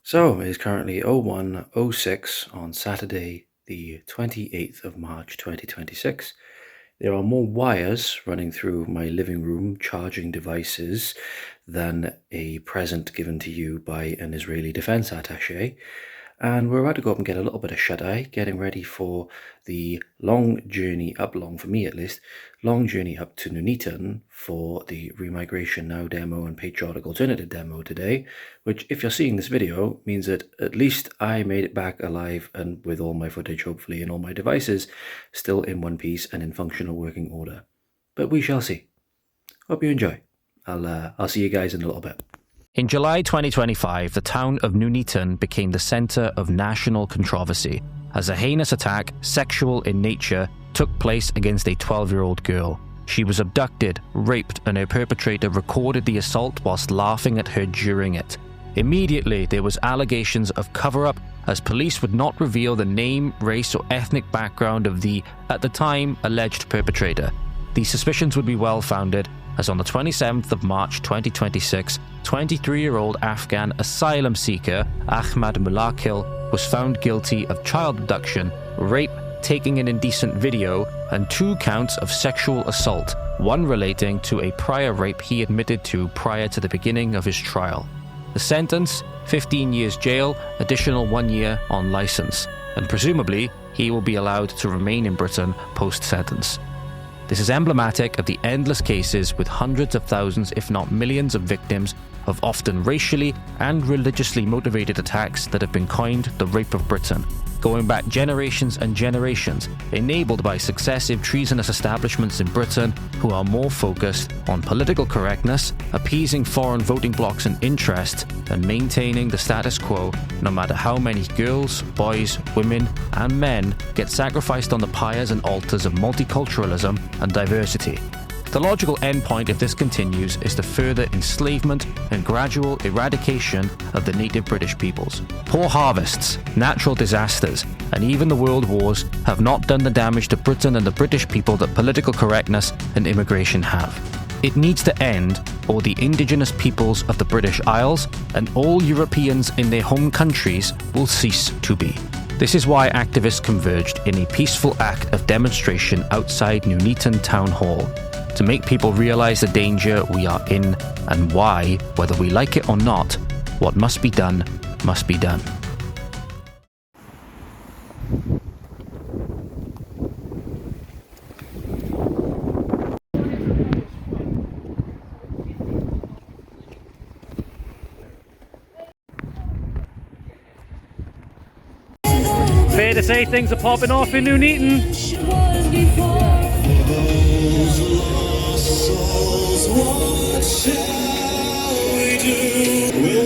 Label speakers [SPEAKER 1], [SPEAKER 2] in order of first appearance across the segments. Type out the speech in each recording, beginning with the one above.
[SPEAKER 1] So it is currently 01:06 on Saturday, the 28th of March 2026. There are more wires running through my living room charging devices than a present given to you by an Israeli defense attaché. And we're about to go up and get a little bit of shut-eye, getting ready for the long journey up, long for me at least, long journey up to Nuneaton for the Remigration Now demo and Patriotic Alternative demo today, which, if you're seeing this video, means that at least I made it back alive and with all my footage, hopefully, and all my devices still in one piece and in functional working order. But we shall see. Hope you enjoy. I'll see you guys in a little bit.
[SPEAKER 2] In July 2025, the town of Nuneaton became the centre of national controversy as a heinous attack, sexual in nature, took place against a 12-year-old girl. She was abducted, raped, and her perpetrator recorded the assault whilst laughing at her during it. Immediately, there was allegations of cover-up as police would not reveal the name, race, or ethnic background of the, at the time, alleged perpetrator. These suspicions would be well-founded, as on the 27th of March 2026, 23-year-old Afghan asylum seeker Ahmad Mulakil was found guilty of child abduction, rape, taking an indecent video, and 2 counts of sexual assault, one relating to a prior rape he admitted to prior to the beginning of his trial. The sentence, 15 years jail, additional 1 year on licence, and presumably he will be allowed to remain in Britain post-sentence. This is emblematic of the endless cases with hundreds of thousands, if not millions, of victims of often racially and religiously motivated attacks that have been coined the Rape of Britain, going back generations and generations, enabled by successive treasonous establishments in Britain who are more focused on political correctness, appeasing foreign voting blocs and interests, and maintaining the status quo no matter how many girls, boys, women, and men get sacrificed on the pyres and altars of multiculturalism and diversity. The logical endpoint if this continues is the further enslavement and gradual eradication of the native British peoples. Poor harvests, natural disasters, and even the world wars have not done the damage to Britain and the British people that political correctness and immigration have. It needs to end, or the indigenous peoples of the British Isles and all Europeans in their home countries will cease to be. This is why activists converged in a peaceful act of demonstration outside Nuneaton Town Hall, to make people realise the danger we are in and why, whether we like it or not, what must be done must be done.
[SPEAKER 3] Fair to say things are popping off in Nuneaton.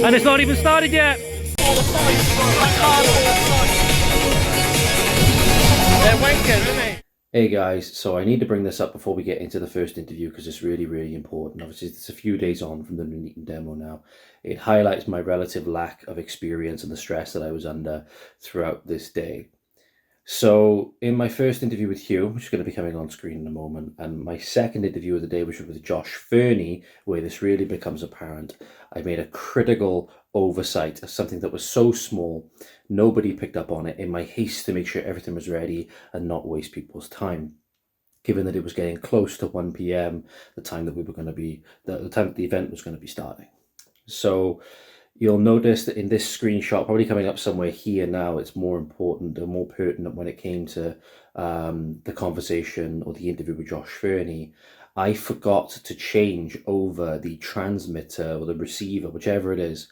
[SPEAKER 3] And it's not even started yet. They're wankers, aren't they?
[SPEAKER 1] Hey guys, so I need to bring this up before we get into the first interview because it's really, really important. Obviously, it's a few days on from the Nuneaton demo now. It highlights my relative lack of experience and the stress that I was under throughout this day. So in my first interview with Hugh, which is going to be coming on screen in a moment, and my second interview of the day, which was with Josh Fernie, where this really becomes apparent, I made a critical oversight of something that was so small, nobody picked up on it in my haste to make sure everything was ready and not waste people's time. Given that it was getting close to 1 p.m, the time that we were going to be, the time that the event was going to be starting. So you'll notice that in this screenshot, probably coming up somewhere here now, it's more important and more pertinent when it came to the conversation or the interview with Josh Fernie. I forgot to change over the transmitter or the receiver, whichever it is,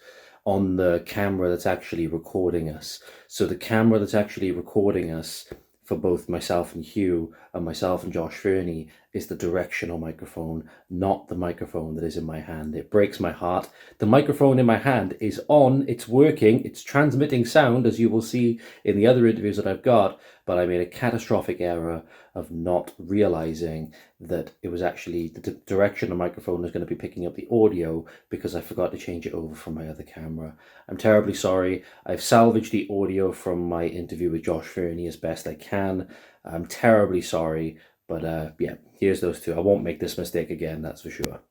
[SPEAKER 1] on the camera that's actually recording us. So the camera that's actually recording us for both myself and Hugh and myself and Josh Fernie is the directional microphone, not the microphone that is in my hand. It breaks my heart. The microphone in my hand is on, it's working, it's transmitting sound, as you will see in the other interviews that I've got, but I made a catastrophic error of not realizing that it was actually the directional microphone is going to be picking up the audio because I forgot to change it over from my other camera. I'm terribly sorry. I've salvaged the audio from my interview with Josh Fernie as best I can. I'm terribly sorry, but yeah, here's those two. I won't make this mistake again, that's for sure.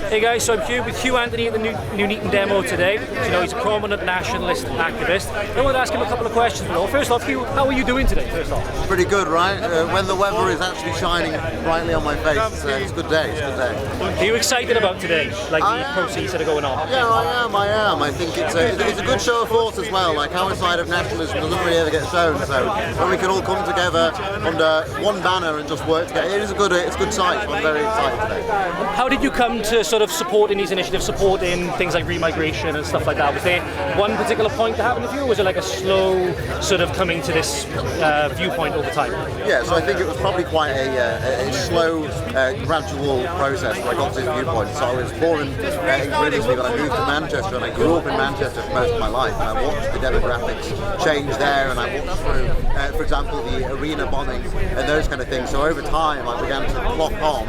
[SPEAKER 3] Hey guys, so I'm here with Hugh Anthony at the Nuneaton demo today. You know, he's a prominent nationalist activist. I wanted to ask him a couple of questions. Well, first off, Hugh, how are you doing today, first off?
[SPEAKER 4] Pretty good, right? When the weather is actually shining brightly on my face, it's a good day, it's a good day.
[SPEAKER 3] Are you excited about today, like the proceeds that are going on?
[SPEAKER 4] Yeah, I am. I think it's a good show of force as well. Like, our side of nationalism doesn't really ever get shown, so when we can all come together under one banner and just work together, it's a good sight, so I'm very excited today.
[SPEAKER 3] How did you come to sort of supporting these initiatives, supporting things like remigration and stuff like that? Was there one particular point that happened with you, or was it like a slow sort of coming to this viewpoint over time?
[SPEAKER 4] Yeah, so I think it was probably quite a slow, gradual process where I got to this viewpoint. So I was born in Grimsby, but I moved to Manchester, and I grew up in Manchester for most of my life, and I watched the demographics change there, and I watched through, for example, the arena bombing and those kind of things. So over time, I began to clock on,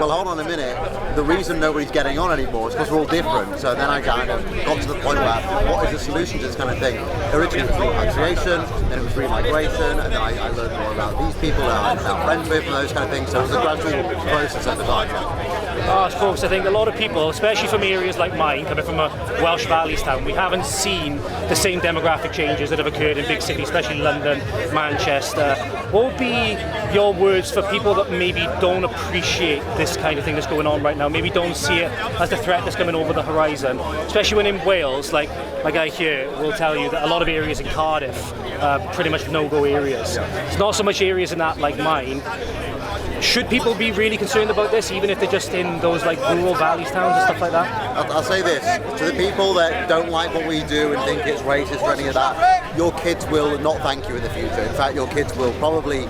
[SPEAKER 4] well, hold on a minute, the reason nobody's getting on anymore is because we're all different. So then I kind of got to the point where, what is the solution to this kind of thing? Originally it was repatriation, then it was remigration, and then I learned more about these people that I'm now friends with and those kind of things. So it was a gradual process at the time.
[SPEAKER 3] Of course, I think a lot of people, especially from areas like mine, coming from a Welsh Valleys town, we haven't seen the same demographic changes that have occurred in big cities, especially London, Manchester. What would be your words for people that maybe don't appreciate this kind of thing that's going on right now, maybe don't see it as the threat that's coming over the horizon, especially when in Wales, like my guy here will tell you that a lot of areas in Cardiff are pretty much no-go areas. There's not so much areas in that like mine. Should people be really concerned about this, even if they're just in those like rural valleys towns and stuff like that?
[SPEAKER 4] I'll say this, to the people that don't like what we do and think it's racist or any of that, your kids will not thank you in the future. In fact, your kids will probably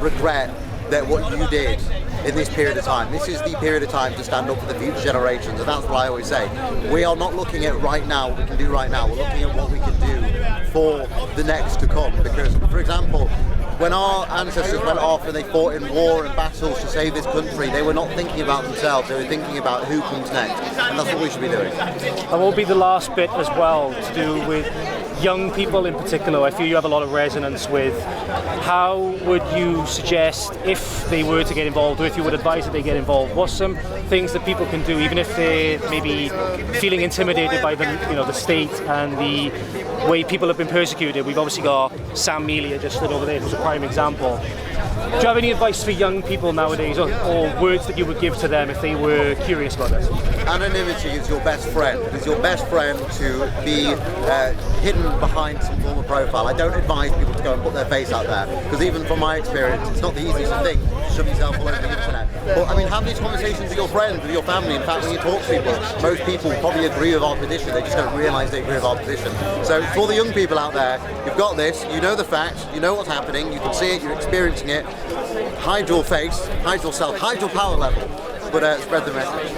[SPEAKER 4] regret that what you did in this period of time. This is the period of time to stand up for the future generations, and that's what I always say. We are not looking at right now, what we can do right now, we're looking at what we can do for the next to come. Because, for example, when our ancestors went off and they fought in war and battles to save this country, they were not thinking about themselves, they were thinking about who comes next, and that's what we should be doing.
[SPEAKER 3] And what will be the last bit as well to do with young people in particular? I feel you have a lot of resonance with. How would you suggest, if they were to get involved, or if you would advise that they get involved, what's some things that people can do, even if they're maybe feeling intimidated by the state and the way people have been persecuted? We've obviously got Melia just stood over there, who's a prime example. Do you have any advice for young people nowadays, or words that you would give to them if they were curious about this?
[SPEAKER 4] Anonymity is your best friend. It's your best friend to be hidden behind some form of profile. I don't advise people to go and put their face out there, because even from my experience, it's not the easiest thing to shove yourself all over the internet. But I mean, have these conversations with your friends, with your family. In fact, when you talk to people, most people probably agree with our position. They just don't realise they agree with our position. So for all the young people out there, you've got this, you know the facts, you know what's happening, you can see it, you're experiencing it. Hide your face, hide yourself, hide your power level, but spread the message.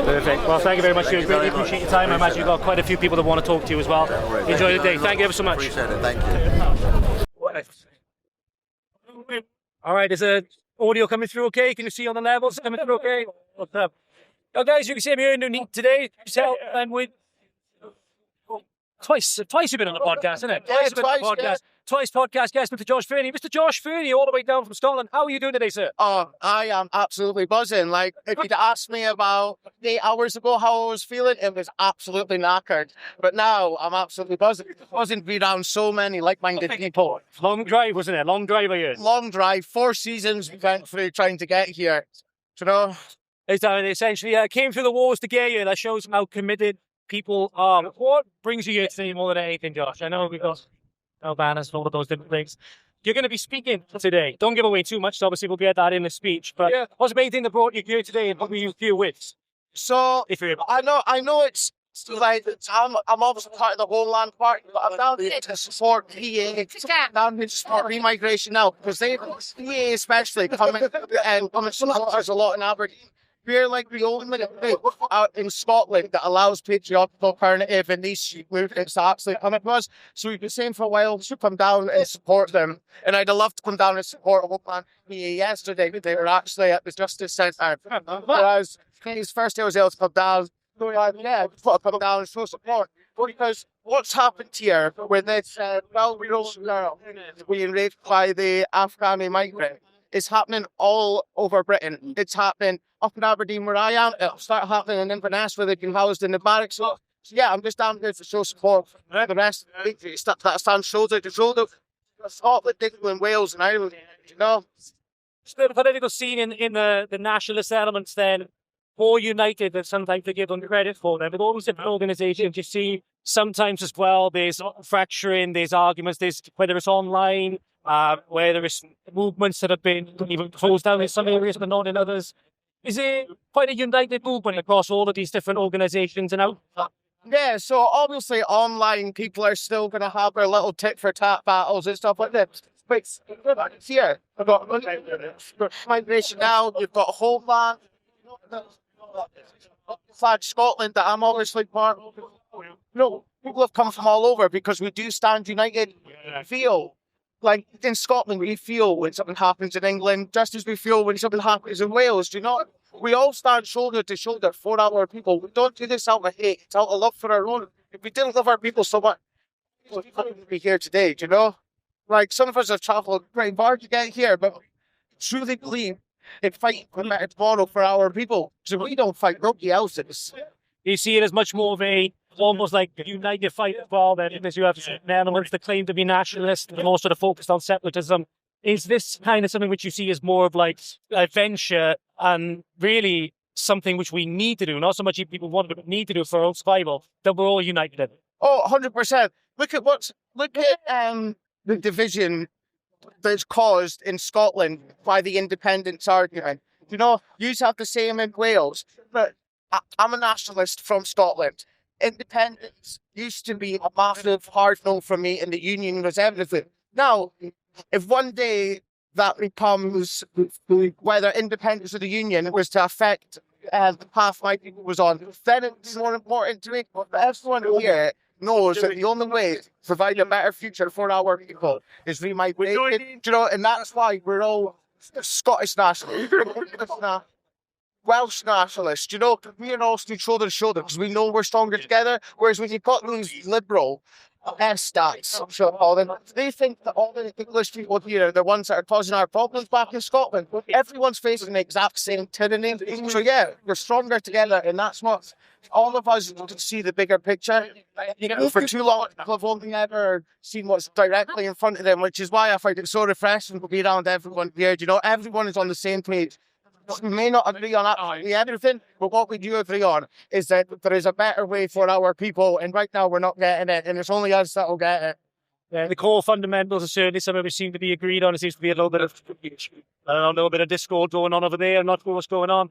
[SPEAKER 3] Perfect. Well, thank you very much. I really appreciate your time. I imagine you've got quite a few people that want to talk to you as well. Enjoy the day. Thank you ever so much.
[SPEAKER 4] Appreciate it. Thank you.
[SPEAKER 3] All right, is the audio coming through okay? Can you see on the levels coming through okay? What's up? Now, guys, you can see I'm here in Nuneaton today. And with twice you've been on the podcast, isn't it? Twice you've been on the podcast. Twice podcast guest, Mr. Josh Fernie. Mr. Josh Fernie, all the way down from Scotland. How are you doing today, sir?
[SPEAKER 5] Oh, I am absolutely buzzing. Like, if you'd asked me about 8 hours ago how I was feeling, it was absolutely knackered. But now, I'm absolutely buzzing. Buzzing to be around so many like-minded people.
[SPEAKER 3] Long drive, wasn't it? Long drive, I heard.
[SPEAKER 5] Long drive. 4 seasons we went through trying to get here. You know?
[SPEAKER 3] Essentially, came through the wars to get you. That shows how committed people are. What brings you here today more than anything, Josh? I know we've got banners and all of those different things. You're going to be speaking today. Don't give away too much, so obviously we'll get that in the speech. But what's the main thing that brought you here today, and what were you here with?
[SPEAKER 5] So,
[SPEAKER 3] if you're able.
[SPEAKER 5] I know it's like, I'm obviously part of the Homeland Party, but I'm down here to support PA, down here to support remigration now, because they, PA especially, come and support us a lot in Aberdeen. We're like the only thing out in Scotland that allows patriotic alternative in these movements to actually come to us. So we've been saying for a while to come down and support them. And I'd have loved to come down and support Homeland PA yesterday, but they were actually at the Justice Centre. Whereas his first day I was able to come down, come down and show support. Because what's happened here with this 12-year-old girl being raped by the Afghani migrant It's happening all over Britain. It's happening up in Aberdeen where I am. It'll start happening in Inverness where they've been housed in the barracks. So yeah, I'm just down here to show support for the rest of the country. That stands shoulder to shoulder with Scotland, England, Wales and Ireland, you know.
[SPEAKER 3] So the political scene in the nationalist elements then, more united than sometimes they give them credit for them. With all these different organisations, you see sometimes as well there's fracturing, there's arguments, there's whether it's online, where there is movements that have been even closed down in some areas but not in others. Is it quite a united movement across all of these different organisations and out?
[SPEAKER 5] Yeah, so obviously online people are still going to have their little tit-for-tat battles and stuff like this. But here, I've got migration now, you've got Homeland, Flag Scotland that I'm obviously part of. No, people have come from all over because we do stand united. Feel like in Scotland, we feel when something happens in England, just as we feel when something happens in Wales. Do you know? We all stand shoulder to shoulder for our people. We don't do this out of hate. It's out of love for our own. If we didn't love our people so much, we wouldn't be here today. Do you know? Like some of us have travelled very far to get here, but we truly believe in fighting for better tomorrow for our people. So we don't fight nobody else's.
[SPEAKER 3] You see it as much more of a almost like united fight as well, then, because you have certain elements that claim to be nationalist and more sort of focused on separatism. Is this kind of something which you see as more of like a venture and really something which we need to do, not so much people want to, but need to do for our own survival, that we're all united in?
[SPEAKER 5] Oh, 100%. Look at the division that's caused in Scotland by the independence argument. You know, you have the same in Wales, but I'm a nationalist from Scotland. Independence used to be a massive hard no for me, and the union was everything. Now, if one day that becomes whether independence of the union was to affect the path my people was on, then it's more important to me. But everyone here knows that the only way to provide a better future for our people is remigration, you know, and that's why we're all Scottish nationalists, Welsh nationalists, you know, we are all stood shoulder to shoulder because we know we're stronger together. Whereas when you've got these liberal stats, they think that all the English people here are the ones that are causing our problems back in Scotland. Everyone's facing the exact same tyranny. So yeah, we're stronger together, and that's what all of us want to see the bigger picture. You know, for too long, people have only ever seen what's directly in front of them, which is why I find it so refreshing to be around everyone here. You know, everyone is on the same page. We may not agree on absolutely everything, but what we do agree on is that there is a better way for our people, and right now we're not getting it, and it's only us that will get it.
[SPEAKER 3] Yeah, the core fundamentals are certainly something we seem to be agreed on. It seems to be a little bit of discord going on over there. I'm not sure what's going on.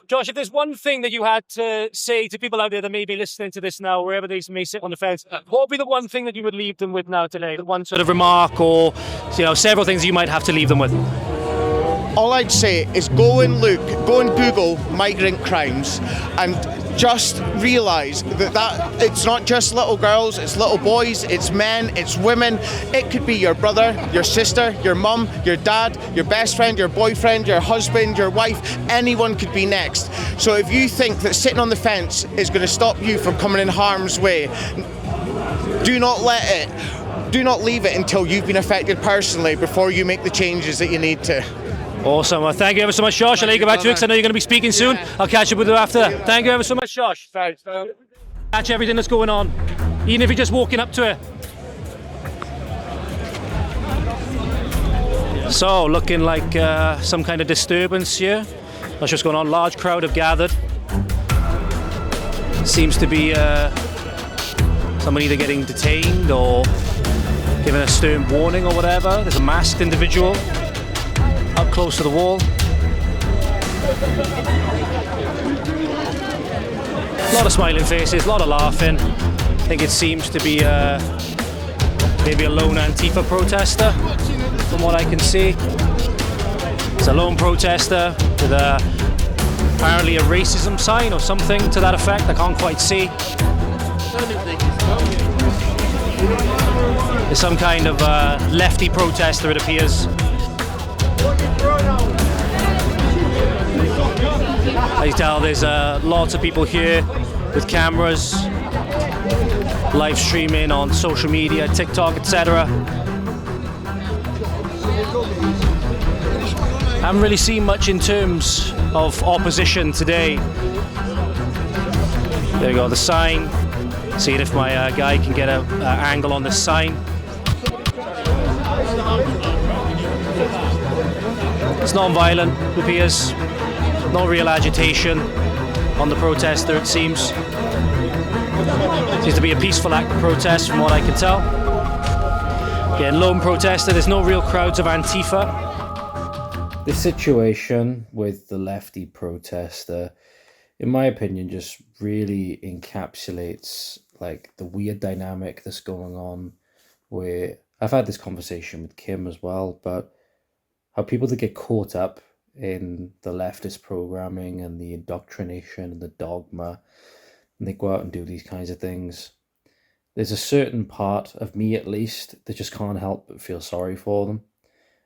[SPEAKER 3] Josh, if there's one thing that you had to say to people out there that may be listening to this now, wherever they may sit on the fence, what would be the one thing that you would leave them with now today? The one sort of remark or, you know, several things you might have to leave them with?
[SPEAKER 5] All I'd say is go and Google migrant crimes and just realise that it's not just little girls, it's little boys, it's men, it's women. It could be your brother, your sister, your mum, your dad, your best friend, your boyfriend, your husband, your wife. Anyone could be next. So if you think that sitting on the fence is going to stop you from coming in harm's way, do not leave it until you've been affected personally before you make the changes that you need to.
[SPEAKER 3] Awesome. Well, thank you ever so much, Josh. I'll let you go back to it because I know you're going to be speaking soon. I'll catch up with you after. Thank you ever so much, Josh.
[SPEAKER 5] Thanks.
[SPEAKER 3] Catch everything that's going on, even if you're just walking up to it. So, looking like some kind of disturbance here. Not sure what's going on. Large crowd have gathered. Seems to be someone either getting detained or given a stern warning or whatever. There's a masked individual up close to the wall. A lot of smiling faces, a lot of laughing. I think it seems to be maybe a lone Antifa protester, from what I can see. It's a lone protester with apparently a racism sign or something to that effect. I can't quite see. There's some kind of lefty protester, it appears. I can tell there's lots of people here with cameras, live streaming on social media, TikTok, etc. haven't really seen much in terms of opposition today. There you go, the sign. See if my guy can get an angle on the sign. It's non-violent, it appears. No real agitation on the protester, it seems. Seems to be a peaceful act of protest from what I can tell. Again, lone protester, there's no real crowds of Antifa.
[SPEAKER 1] This situation with the lefty protester, in my opinion, just really encapsulates like the weird dynamic that's going on, where I've had this conversation with Kim as well, but how people that get caught up in the leftist programming and the indoctrination and the dogma, and they go out and do these kinds of things. There's a certain part of me, at least, that just can't help but feel sorry for them.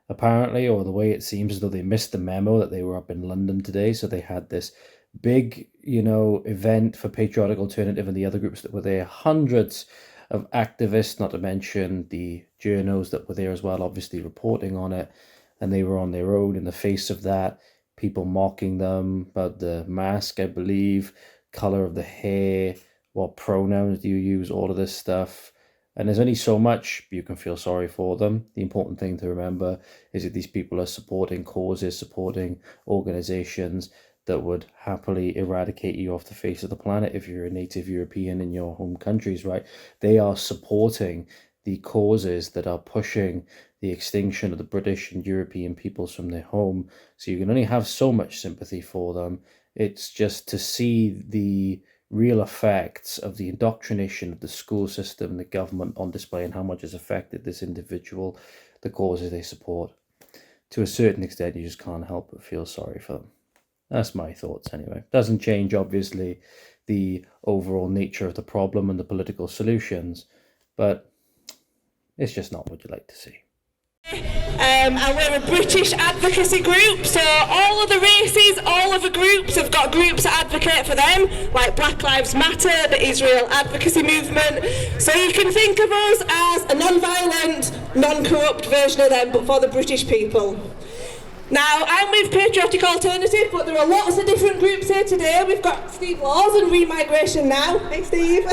[SPEAKER 1] Apparently, or the way it seems, as though they missed the memo that they were up in London today, so they had this big, event for Patriotic Alternative and the other groups that were there. Hundreds of activists, not to mention the journos that were there as well, obviously reporting on it. And they were on their own in the face of that. People mocking them about the mask, I believe, colour of the hair, what pronouns do you use, all of this stuff. And there's only so much you can feel sorry for them. The important thing to remember is that these people are supporting causes, supporting organisations that would happily eradicate you off the face of the planet if you're a native European in your home countries, right? They are supporting the causes that are pushing the extinction of the British and European peoples from their home. So you can only have so much sympathy for them. It's just to see the real effects of the indoctrination of the school system, the government on display, and how much has affected this individual, the causes they support. To a certain extent, you just can't help but feel sorry for them. That's my thoughts anyway. Doesn't change, obviously, the overall nature of the problem and the political solutions, but it's just not what you like to see.
[SPEAKER 6] And we're a British advocacy group, so all of the races, all of the groups have got groups that advocate for them, like Black Lives Matter, the Israel Advocacy Movement. So you can think of us as a non-violent, non-corrupt version of them, but for the British people. Now, I'm with Patriotic Alternative, but there are lots of different groups here today. We've got Steve Laws and Remigration Now. Hey, Steve.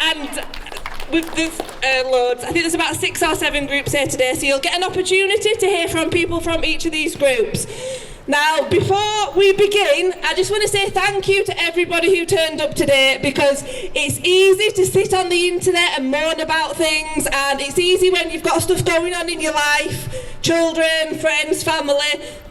[SPEAKER 6] And there's loads. I think there's about 6 or 7 groups here today, so you'll get an opportunity to hear from people from each of these groups. Now, before we begin, I just want to say thank you to everybody who turned up today, because it's easy to sit on the internet and moan about things, and it's easy when you've got stuff going on in your life, children, friends, family,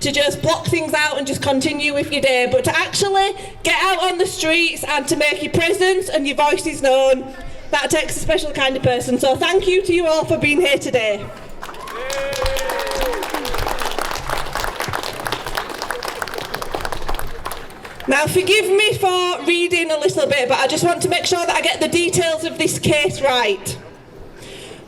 [SPEAKER 6] to just block things out and just continue with your day. But to actually get out on the streets and to make your presence and your voices known, that takes a special kind of person. So thank you to you all for being here today. Now, forgive me for reading a little bit, but I just want to make sure that I get the details of this case right.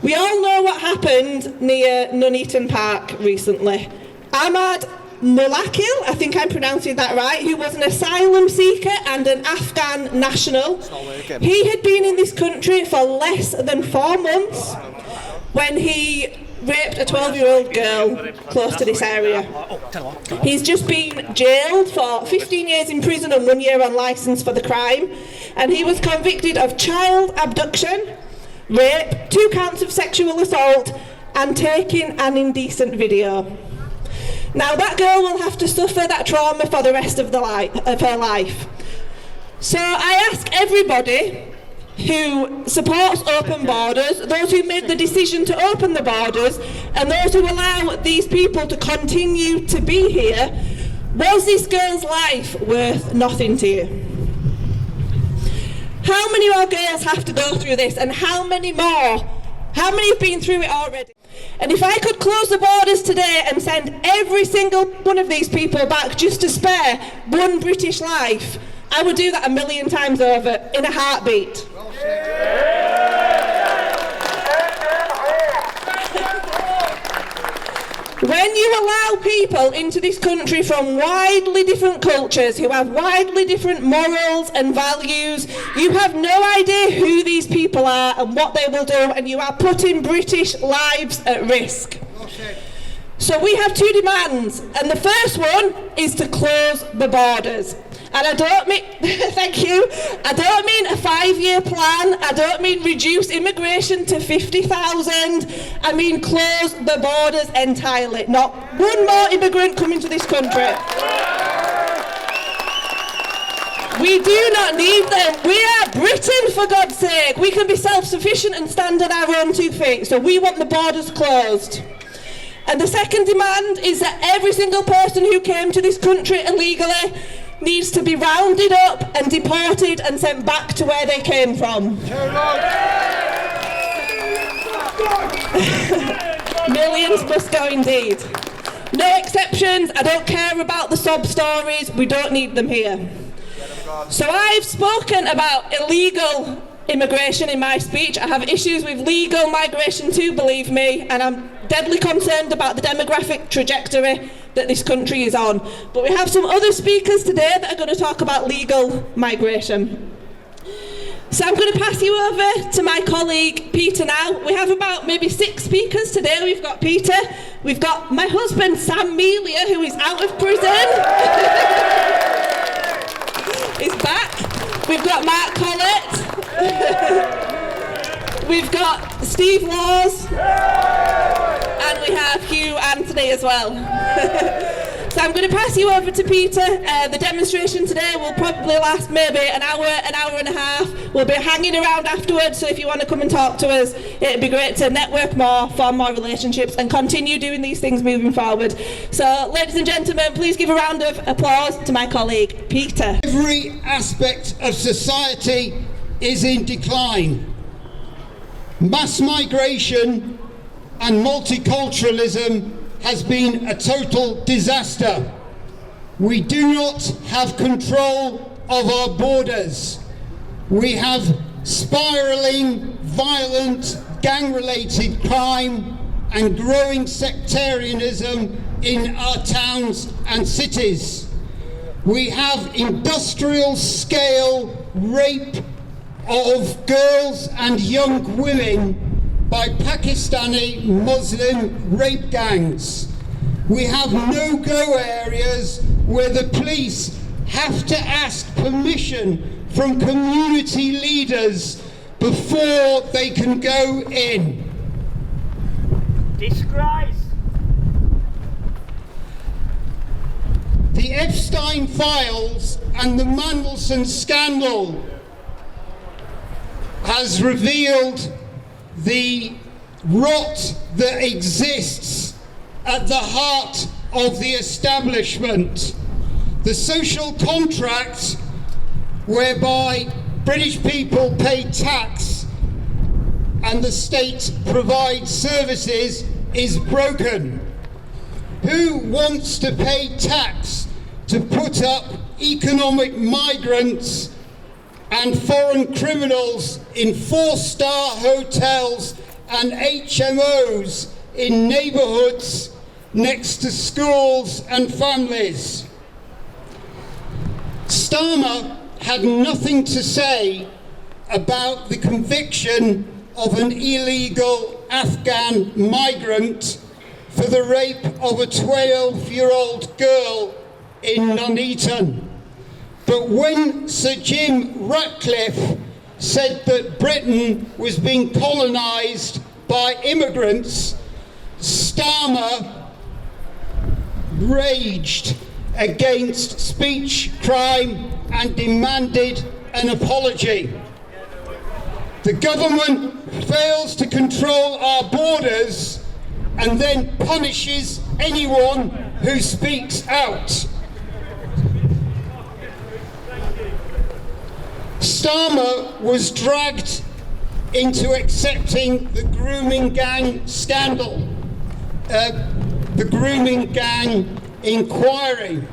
[SPEAKER 6] We all know what happened near Nuneaton Park recently. Ahmad Mulakil, I think I'm pronouncing that right, who was an asylum seeker and an Afghan national. He had been in this country for less than 4 months when he raped a 12-year-old girl close to this area. He's just been jailed for 15 years in prison and 1 year on licence for the crime, and he was convicted of child abduction, rape, 2 counts of sexual assault, and taking an indecent video. Now, that girl will have to suffer that trauma for the rest of her life. So I ask everybody who supports open borders, those who made the decision to open the borders, and those who allow these people to continue to be here, was this girl's life worth nothing to you? How many more girls have to go through this, and how many more? How many have been through it already? And if I could close the borders today and send every single one of these people back just to spare 1 British life, I would do that 1,000,000 times over in a heartbeat. When you allow people into this country from widely different cultures who have widely different morals and values, you have no idea who these people are and what they will do, and you are putting British lives at risk. So we have two demands, and the first one is to close the borders. And I don't mean, thank you, I don't mean a 5-year plan, I don't mean reduce immigration to 50,000, I mean close the borders entirely. Not one more immigrant coming to this country. We do not need them. We are Britain, for God's sake. We can be self-sufficient and stand on our own 2 feet, so we want the borders closed. And the second demand is that every single person who came to this country illegally needs to be rounded up and deported and sent back to where they came from. Millions must go indeed. No exceptions. I don't care about the sob stories. We don't need them here. So I've spoken about illegal immigration in my speech. I have issues with legal migration too, believe me, and I'm deadly concerned about the demographic trajectory that this country is on. But we have some other speakers today that are going to talk about legal migration. So I'm going to pass you over to my colleague Peter now. We have about maybe 6 speakers today. We've got Peter, we've got my husband Sam Melia, who is out of prison. He's back. We've got Mark Collett. We've got Steve Laws. And we have Hugh Anthony as well. So I'm going to pass you over to Peter. The demonstration today will probably last maybe an hour and a half. We'll be hanging around afterwards, so if you want to come and talk to us, it'd be great to network more, form more relationships, and continue doing these things moving forward. So, ladies and gentlemen, please give a round of applause to my colleague, Peter.
[SPEAKER 7] Every aspect of society is in decline. Mass migration and multiculturalism has been a total disaster. We do not have control of our borders. We have spiralling, violent, gang-related crime and growing sectarianism in our towns and cities. We have industrial-scale rape of girls and young women by Pakistani Muslim rape gangs. We have no-go areas where the police have to ask permission from community leaders before they can go in.
[SPEAKER 8] Disgrace!
[SPEAKER 7] The Epstein files and the Mandelson scandal has revealed the rot that exists at the heart of the establishment. The social contract whereby British people pay tax and the state provides services is broken. Who wants to pay tax to put up economic migrants and foreign criminals in 4-star hotels and HMOs in neighbourhoods next to schools and families? Starmer had nothing to say about the conviction of an illegal Afghan migrant for the rape of a 12-year-old girl in Nuneaton. But when Sir Jim Ratcliffe said that Britain was being colonised by immigrants, Starmer raged against speech crime and demanded an apology. The government fails to control our borders and then punishes anyone who speaks out. Starmer was dragged into accepting the grooming gang scandal, the grooming gang inquiry.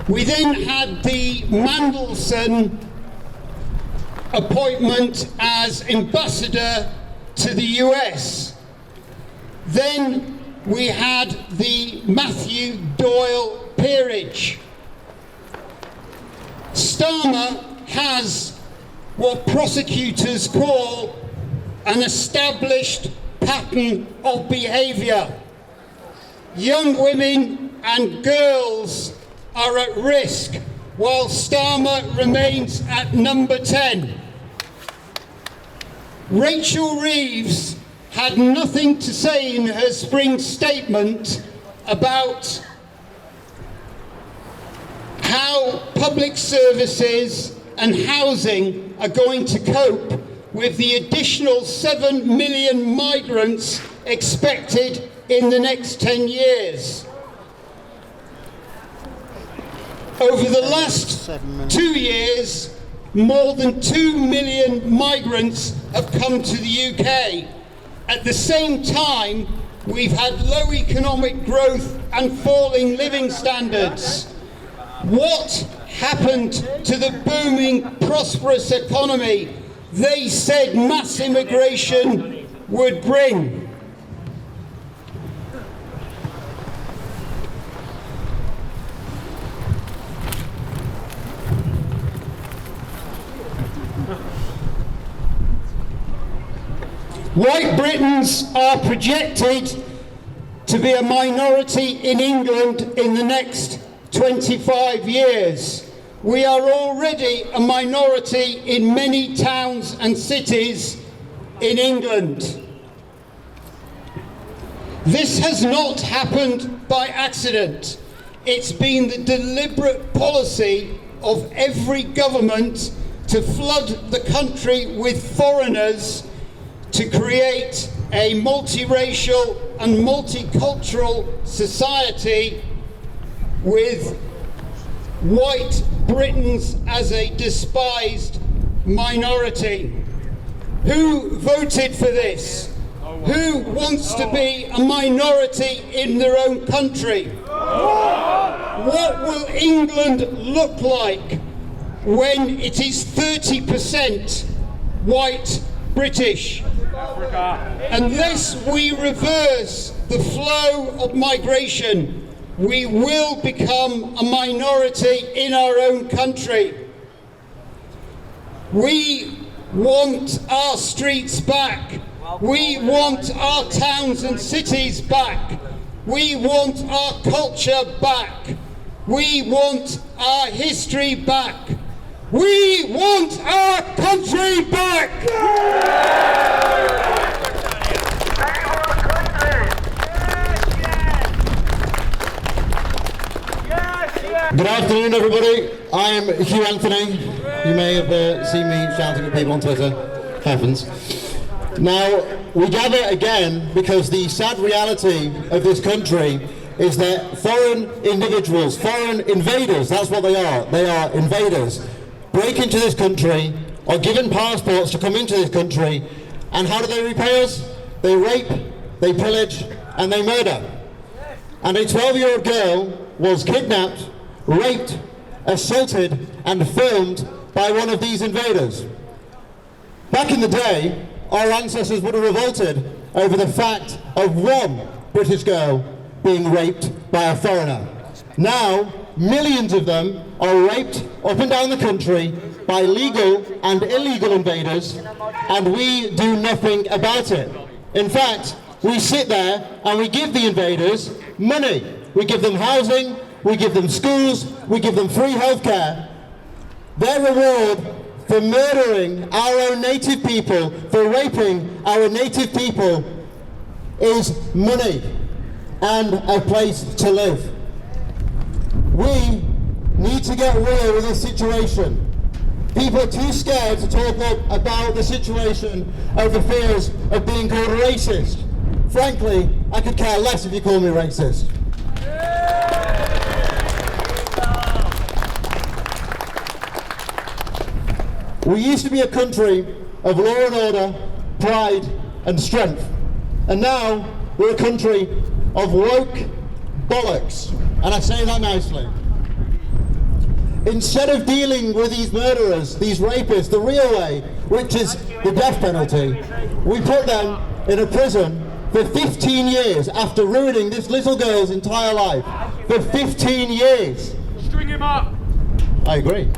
[SPEAKER 7] We then had the Mandelson appointment as ambassador to the US. Then we had the Matthew Doyle peerage. Starmer has what prosecutors call an established pattern of behaviour. young women and girls are at risk, while Starmer remains at number 10. Rachel Reeves had nothing to say in her spring statement about how public services and housing are going to cope with the additional 7 million migrants expected in the next 10 years. Over the last 2 years, more than 2 million migrants have come to the UK. At the same time, we've had low economic growth and falling living standards. What happened to the booming, prosperous economy they said mass immigration would bring? White Britons are projected to be a minority in England in the next 25 years. We are already a minority in many towns and cities in England. This has not happened by accident. It's been the deliberate policy of every government to flood the country with foreigners to create a multiracial and multicultural society with white Britons as a despised minority. Who voted for this? Who wants to be a minority in their own country? What will England look like when it is 30% white British? Unless we reverse the flow of migration, we will become a minority in our own country. We want our streets back. We want our towns and cities back. We want our culture back. We want our history back. We want our country back!
[SPEAKER 8] Good afternoon, everybody. I'm Hugh Anthony. You may have seen me shouting at people on Twitter. Happens. Now, we gather again because the sad reality of this country is that foreign individuals, foreign invaders, that's what they are invaders, break into this country, are given passports to come into this country, and how do they repay us? They rape, they pillage, and they murder. And a 12-year-old girl was kidnapped, raped, assaulted, and filmed by one of these invaders. Back in the day, our ancestors would have revolted over the fact of one British girl being raped by a foreigner. Now, millions of them are raped up and down the country by legal and illegal invaders, and we do nothing about it. In fact, we sit there and we give the invaders money. We give them housing, we give them schools, we give them free healthcare. Their reward for murdering our own native people, for raping our native people, is money and a place to live. We need to get real with this situation. People are too scared to talk about the situation over fears of being called racist. Frankly, I could care less if you call me racist. We used to be a country of law and order, pride and strength. And now we're a country of woke bollocks. And I say that nicely. Instead of dealing with these murderers, these rapists, the real way, which is the death penalty, we put them in a prison for 15 years after ruining this little girl's entire life. For 15 years.
[SPEAKER 9] String him up.
[SPEAKER 8] I agree.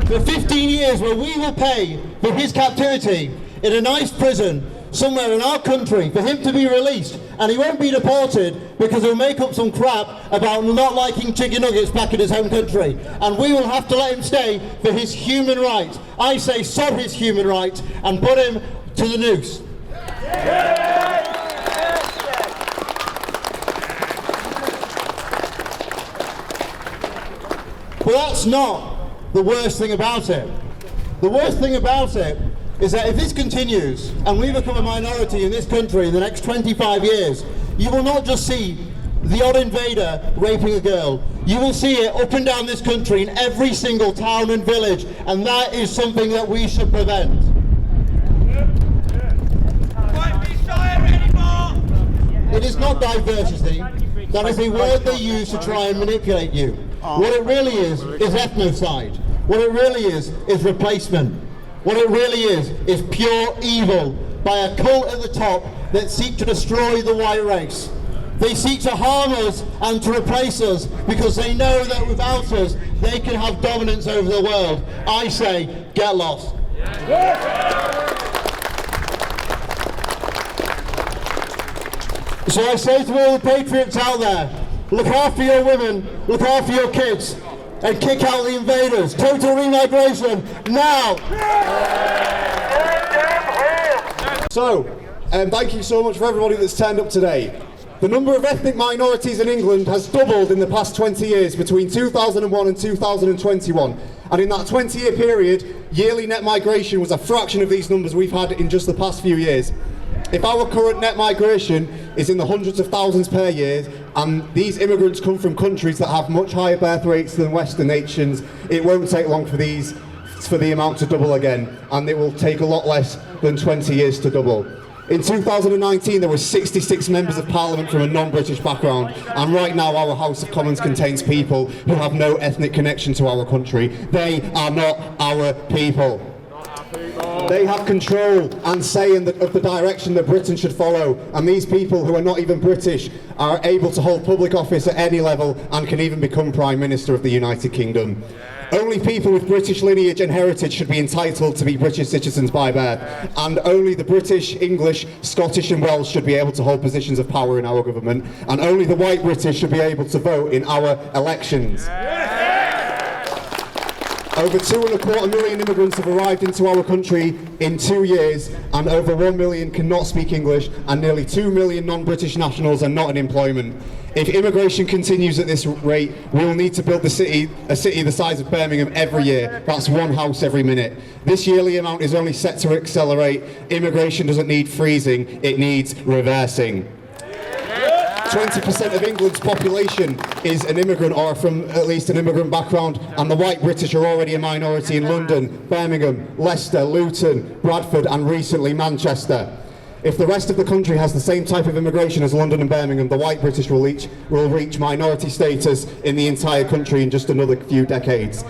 [SPEAKER 8] For 15 years, where we will pay for his captivity, in a nice prison somewhere in our country for him to be released, and he won't be deported because he'll make up some crap about not liking chicken nuggets back in his home country, and we will have to let him stay for his human right. I say sod his human right and put him to the noose. But that's not the worst thing about it. The worst thing about it is that if this continues and we become a minority in this country in the next 25 years, you will not just see the odd invader raping a girl. You will see it up and down this country in every single town and village, and that is something that we should prevent. It is not diversity. That is a word they use to try and manipulate you. What it really is ethnocide. What it really is replacement. What it really is pure evil by a cult at the top that seek to destroy the white race. They seek to harm us and to replace us because they know that without us, they can have dominance over the world. I say, get lost. So I say to all the patriots out there, look after your women, look after your kids, and kick out the invaders. Total remigration, now!
[SPEAKER 9] So, thank you so much for everybody that's turned up today. The number of ethnic minorities in England has doubled in the past 20 years, between 2001 and 2021. And in that 20-year period, yearly net migration was a fraction of these numbers we've had in just the past few years. If our current net migration is in the hundreds of thousands per year, and these immigrants come from countries that have much higher birth rates than Western nations, it won't take long for the amount to double again, and it will take a lot less than 20 years to double. In 2019, there were 66 members of Parliament from a non-British background, and right now our House of Commons contains people who have no ethnic connection to our country. They are not our people. They have control and say of the direction that Britain should follow, and these people who are not even British are able to hold public office at any level and can even become Prime Minister of the United Kingdom. Only people with British lineage and heritage should be entitled to be British citizens by birth, and only the British, English, Scottish and Welsh should be able to hold positions of power in our government, and only the white British should be able to vote in our elections. Over 2.25 million immigrants have arrived into our country in 2 years, and over 1 million cannot speak English, and nearly 2 million non-British nationals are not in employment. If immigration continues at this rate, we will need to build a city the size of Birmingham every year. That's one house every minute. This yearly amount is only set to accelerate. Immigration doesn't need freezing, it needs reversing. 20% of England's population is an immigrant or from at least an immigrant background, and the white British are already a minority in London, Birmingham, Leicester, Luton, Bradford and recently Manchester. If the rest of the country has the same type of immigration as London and Birmingham, the white British will reach minority status in the entire country in just another few decades.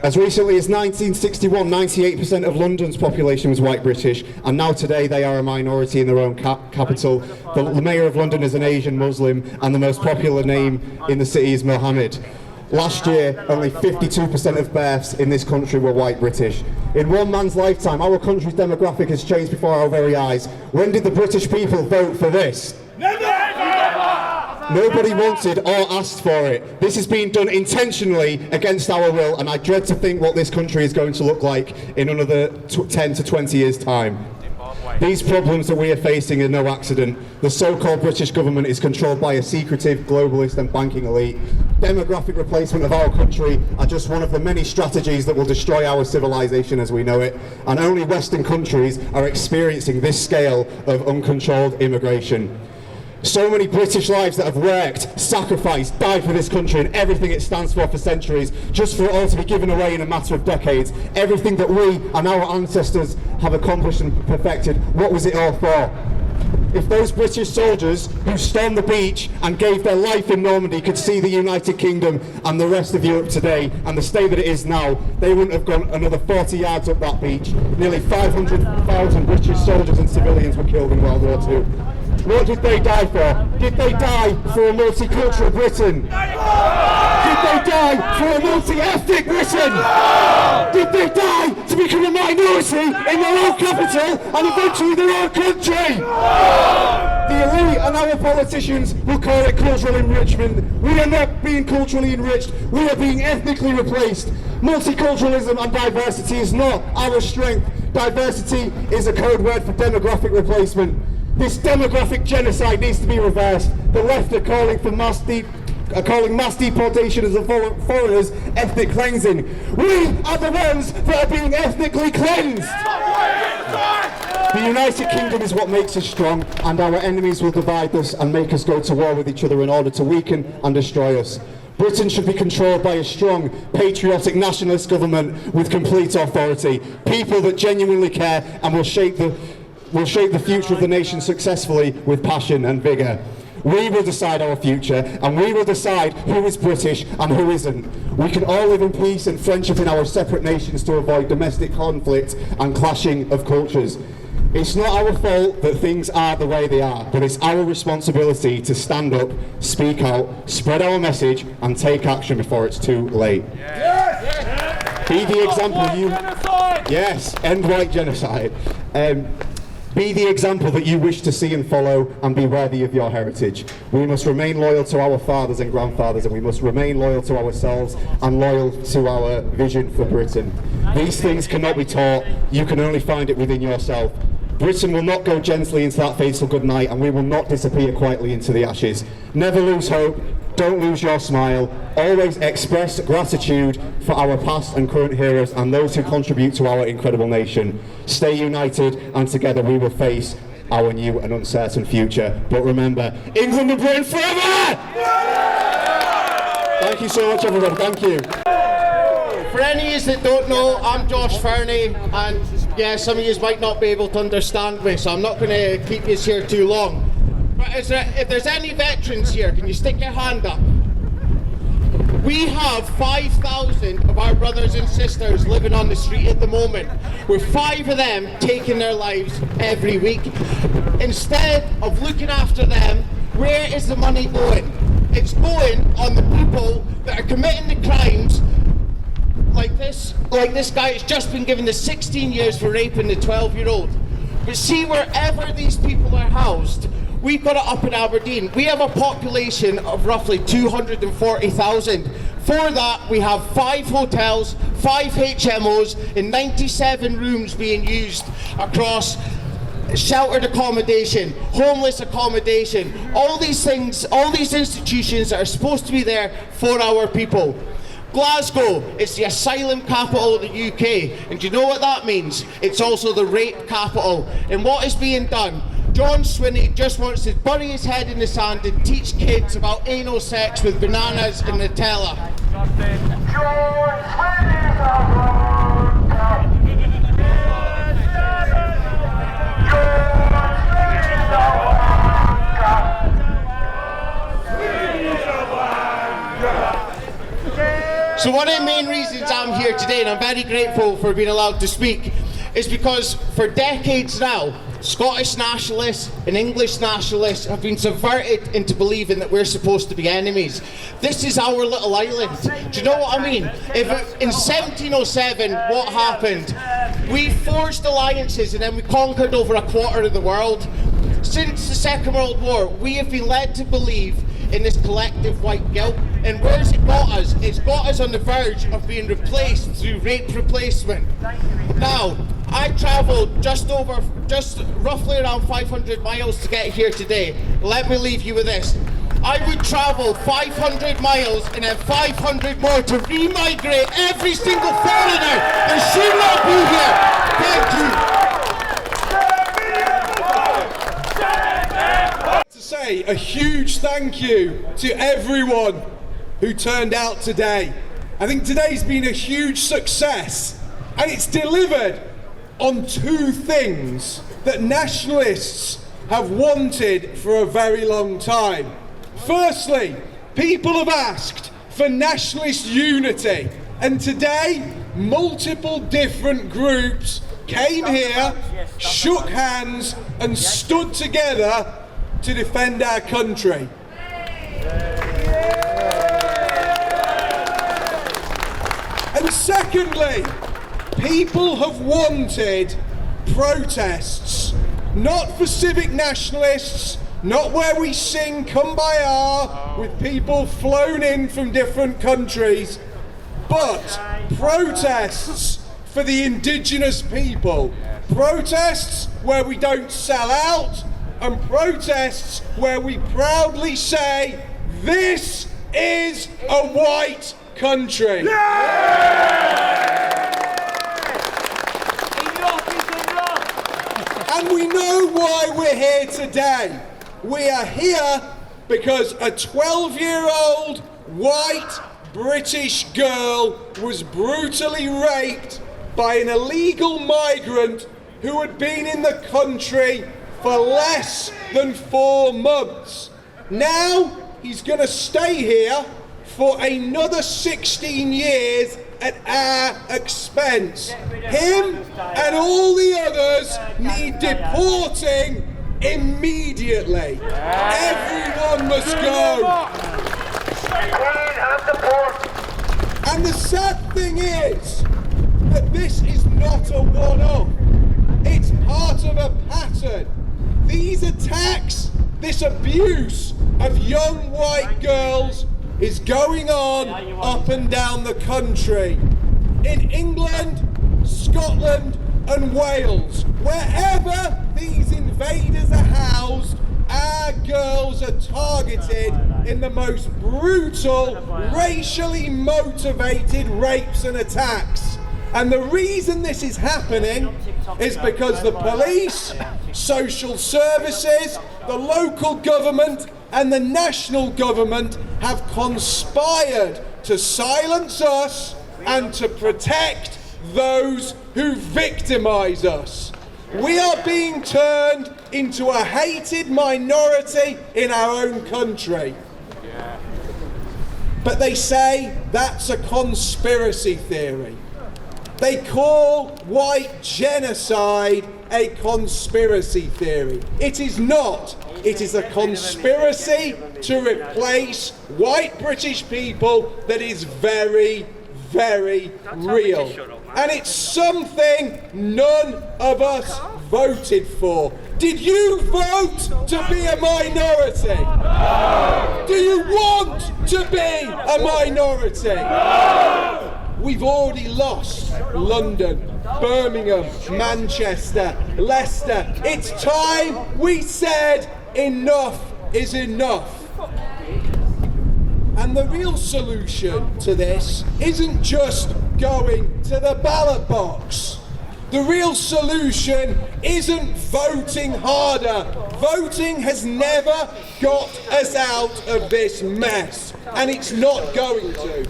[SPEAKER 9] As recently as 1961, 98% of London's population was white British, and now today they are a minority in their own capital. The Mayor of London is an Asian Muslim, and the most popular name in the city is Mohammed. Last year, only 52% of births in this country were white British. In one man's lifetime, our country's demographic has changed before our very eyes. When did the British people vote for this? Nobody wanted or asked for it. This is being done intentionally against our will, and I dread to think what this country is going to look like in another 10 to 20 years' time. These problems that we are facing are no accident. The so-called British government is controlled by a secretive, globalist and banking elite. Demographic replacement of our country are just one of the many strategies that will destroy our civilization as we know it, and only Western countries are experiencing this scale of uncontrolled immigration. So many British lives that have worked, sacrificed, died for this country and everything it stands for centuries, just for it all to be given away in a matter of decades. Everything that we and our ancestors have accomplished and perfected, what was it all for? If those British soldiers who stormed the beach and gave their life in Normandy could see the United Kingdom and the rest of Europe today and the state that it is now, they wouldn't have gone another 40 yards up that beach. Nearly 500,000 British soldiers and civilians were killed in World War II. What did they die for? Did they die for a multicultural Britain? Did they die for a multi-ethnic Britain? Did they die to become a minority in their own capital and eventually their own country. The elite and our politicians will call it cultural enrichment. We are not being culturally enriched, we are being ethnically replaced. Multiculturalism and diversity is not our strength. Diversity is a code word for demographic replacement. This demographic genocide needs to be reversed. The left are calling for mass deportation of foreigners, ethnic cleansing. We are the ones that are being ethnically cleansed. The United Kingdom is what makes us strong, and our enemies will divide us and make us go to war with each other in order to weaken and destroy us. Britain should be controlled by a strong, patriotic nationalist government with complete authority. People that genuinely care and will shape the future of the nation successfully with passion and vigour. We will decide our future, and we will decide who is British and who isn't. We can all live in peace and friendship in our separate nations to avoid domestic conflict and clashing of cultures. It's not our fault that things are the way they are, but it's our responsibility to stand up, speak out, spread our message, and take action before it's too late. Yes. Be the example Yes, end white genocide. Be the example that you wish to see and follow, and be worthy of your heritage. We must remain loyal to our fathers and grandfathers, and we must remain loyal to ourselves and loyal to our vision for Britain. These things cannot be taught, you can only find it within yourself. Britain will not go gently into that fateful good night, and we will not disappear quietly into the ashes. Never lose hope, don't lose your smile, always express gratitude for our past and current heroes and those who contribute to our incredible nation. Stay united, and together we will face our new and uncertain future. But remember, England and Britain forever! Thank you so much, everybody. Thank you.
[SPEAKER 5] For any of you that don't know, I'm Josh Fernie, and yeah, some of you might not be able to understand me, so I'm not going to keep you here too long. But if there's any veterans here, can you stick your hand up? We have 5,000 of our brothers and sisters living on the street at the moment, with 5 of them taking their lives every week. Instead of looking after them, where is the money going? It's going on the people that are committing the crimes. Like this guy has just been given the 16 years for raping the 12-year-old. But see, wherever these people are housed, we've got it up in Aberdeen. We have a population of roughly 240,000. For that, we have 5 hotels, 5 HMOs, and 97 rooms being used across sheltered accommodation, homeless accommodation, all these things, all these institutions that are supposed to be there for our people. Glasgow is the asylum capital of the UK, and do you know what that means? It's also the rape capital. And what is being done? John Swinney just wants to bury his head in the sand and teach kids about anal sex with bananas and Nutella. So one of the main reasons I'm here today, and I'm very grateful for being allowed to speak, is because for decades now, Scottish nationalists and English nationalists have been subverted into believing that we're supposed to be enemies. This is our little island. Do you know what I mean? In 1707, what happened? We forged alliances and then we conquered over a quarter of the world. Since the Second World War, we have been led to believe in this collective white guilt. And where's it got us? It's got us on the verge of being replaced through rape replacement. Now, I travelled just roughly around 500 miles to get here today. Let me leave you with this. I would travel 500 miles and then 500 more to remigrate every single foreigner that should not be here. Thank you.
[SPEAKER 10] To say a huge thank you to everyone who turned out today. I think today's been a huge success, and it's delivered on 2 things that nationalists have wanted for a very long time. Firstly, people have asked for nationalist unity, and today multiple different groups came here, shook hands and stood together to defend our country. And secondly, People have wanted protests, not for civic nationalists, not where we sing Kumbaya with people flown in from different countries, but protests for the indigenous people. Protests where we don't sell out, and protests where we proudly say, this is a white country. And we know why we're here today. We are here because a 12-year-old white British girl was brutally raped by an illegal migrant who had been in the country for less than 4 months. Now he's going to stay here for another 16 years at our expense. Him and all the others need deporting immediately. Everyone must go. And the sad thing is that this is not a one-off. It's part of a pattern. These attacks, this abuse of young white girls is going on up and down the country. In England, Scotland and Wales, wherever these invaders are housed, our girls are targeted in the most brutal, racially motivated rapes and attacks. And the reason this is happening is because the police, social services, the local government and the national government have conspired to silence us and to protect those who victimise us. We are being turned into a hated minority in our own country. But they say that's a conspiracy theory. They call white genocide a conspiracy theory. It is not. It is a conspiracy to replace white British people that is very, very real. And it's something none of us voted for. Did you vote to be a minority? No. Do you want to be a minority? No. We've already lost London, Birmingham, Manchester, Leicester. It's time we said enough is enough. And the real solution to this isn't just going to the ballot box. The real solution isn't voting harder. Voting has never got us out of this mess, and it's not going to.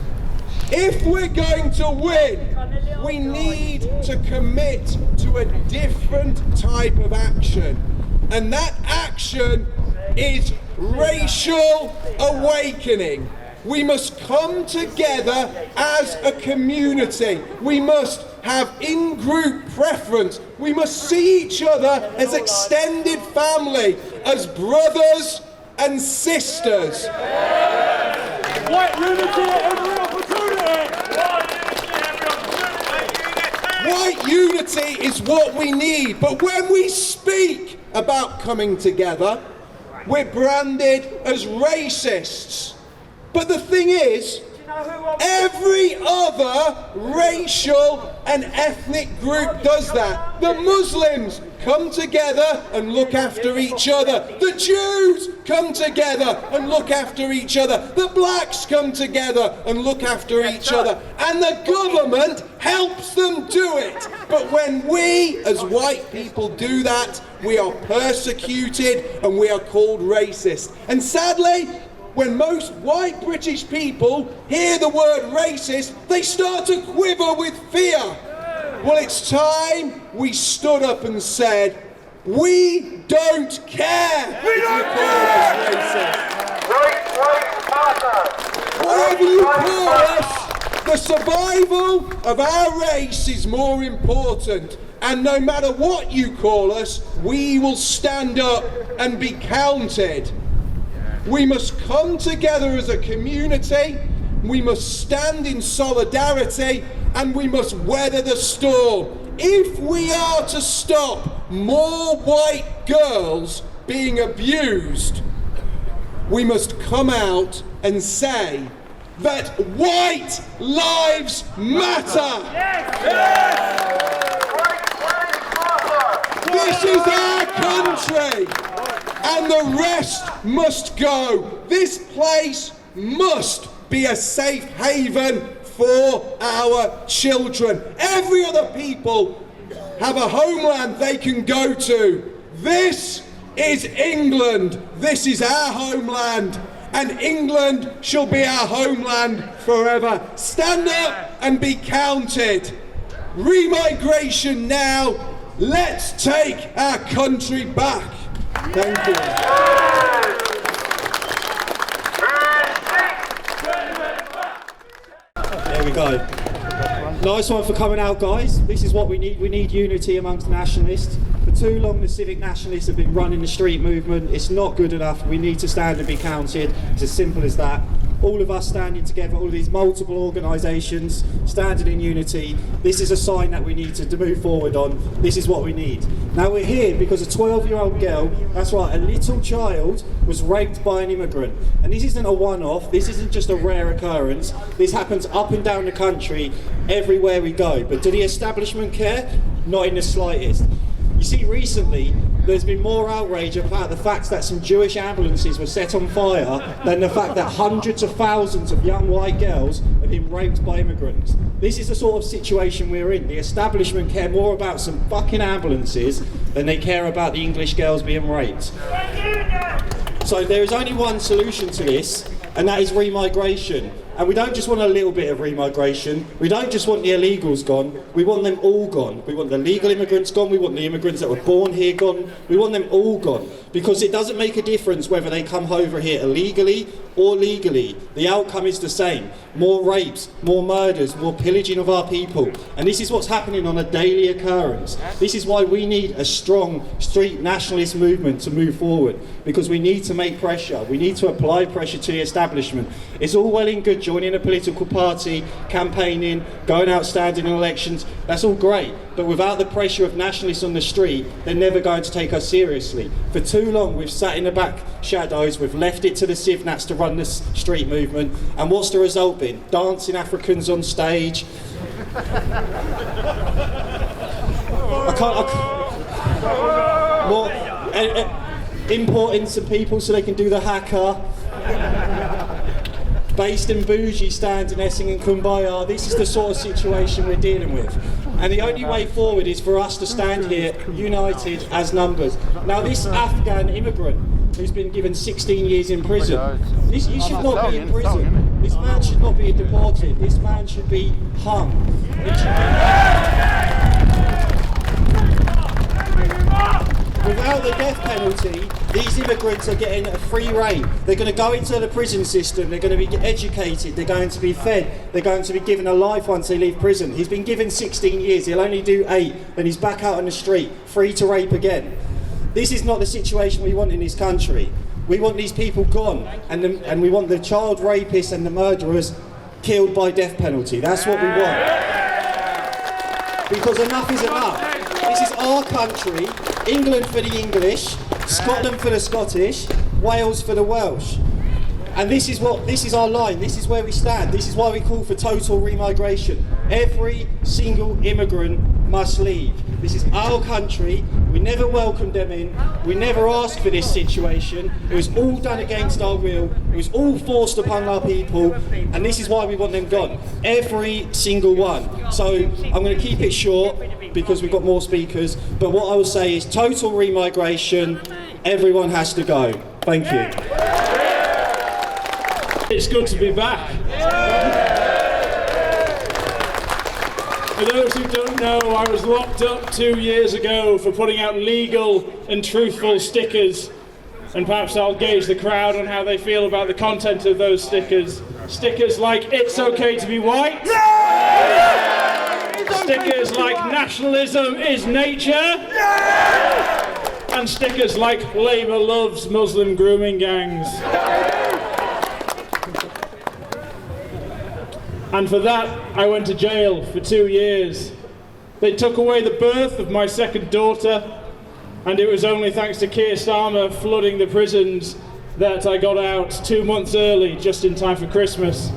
[SPEAKER 10] If we're going to win, we need to commit to a different type of action. And that action is racial awakening. We must come together as a community. We must have in-group preference. We must see each other as extended family, as brothers and sisters.
[SPEAKER 11] White unity at every opportunity!
[SPEAKER 10] White unity is what we need, but when we speak about coming together, we're branded as racists. But the thing is, every other racial and ethnic group does that. The Muslims come together and look after each other. The Jews come together and look after each other. The blacks come together and look after each other. And the government helps them do it. But when we as white people do that, we are persecuted and we are called racist. And sadly, when most white British people hear the word racist, they start to quiver with fear. Well, it's time we stood up and said, we don't care if you call us racist. Whatever you call us, the survival of our race is more important. And no matter what you call us, we will stand up and be counted. We must come together as a community we must stand in solidarity, and we must weather the storm. If we are to stop more white girls being abused, we must come out and say that white lives matter. This is our country, and the rest must go. This place must be a safe haven for our children. Every other people have a homeland they can go to. This is England. This is our homeland, and England shall be our homeland forever. Stand up and be counted. Remigration now. Let's take our country back. Thank you.
[SPEAKER 12] There we go. Nice one for coming out, guys. This is what we need. We need unity amongst nationalists. For too long, the civic nationalists have been running the street movement. It's not good enough. We need to stand and be counted. It's as simple as that. All of us standing together, all of these multiple organisations standing in unity. This is a sign that we need to move forward on. This is what we need. Now we're here because a 12-year-old girl, that's right, a little child, was raped by an immigrant. And this isn't a one-off, this isn't just a rare occurrence. This happens up and down the country, everywhere we go. But do the establishment care? Not in the slightest. You see, recently, there's been more outrage about the fact that some Jewish ambulances were set on fire than the fact that hundreds of thousands of young white girls have been raped by immigrants. This is the sort of situation we're in. The establishment care more about some fucking ambulances than they care about the English girls being raped. So there is only one solution to this, and that is remigration. And we don't just want a little bit of remigration. We don't just want the illegals gone. We want them all gone. We want the legal immigrants gone. We want the immigrants that were born here gone. We want them all gone. Because it doesn't make a difference whether they come over here illegally or legally. The outcome is the same. More rapes, more murders, more pillaging of our people. And this is what's happening on a daily occurrence. This is why we need a strong street nationalist movement to move forward. Because we need to make pressure. We need to apply pressure to the establishment. It's all well and good joining a political party, campaigning, going out standing in elections. That's all great. But without the pressure of nationalists on the street, they're never going to take us seriously. For too long, we've sat in the back shadows, we've left it to the civnats to run this street movement, and what's the result been? Dancing Africans on stage. Importing some people so they can do the haka. Based in bougie stands in Essingen Kumbaya. This is the sort of situation we're dealing with. And the only way forward is for us to stand here united as numbers. Now this Afghan immigrant who's been given 16 years in prison, he should not be in prison. This man should not be deported. This man should be hung. Without the death penalty, these immigrants are getting a free rein. They're going to go into the prison system, they're going to be educated, they're going to be fed, they're going to be given a life once they leave prison. He's been given 16 years, he'll only do 8, then he's back out on the street, free to rape again. This is not the situation we want in this country. We want these people gone, and we want the child rapists and the murderers killed by death penalty. That's what we want. Because enough is enough. This is our country. England for the English, Scotland for the Scottish, Wales for the Welsh. And this is our line, this is where we stand, this is why we call for total remigration. Every single immigrant must leave. This is our country, we never welcomed them in, we never asked for this situation, it was all done against our will, it was all forced upon our people, and this is why we want them gone. Every single one. So I'm going to keep it short because we've got more speakers, but what I will say is total remigration, everyone has to go. Thank you.
[SPEAKER 11] It's good to be back. For those who don't know, I was locked up 2 years ago for putting out legal and truthful stickers, and perhaps I'll gauge the crowd on how they feel about the content of those stickers. Stickers like "It's okay to be white," stickers like "Nationalism is nature," and stickers like "Labour loves Muslim grooming gangs." And for that, I went to jail for 2 years. They took away the birth of my second daughter, and it was only thanks to Keir Starmer flooding the prisons that I got out 2 months early, just in time for Christmas.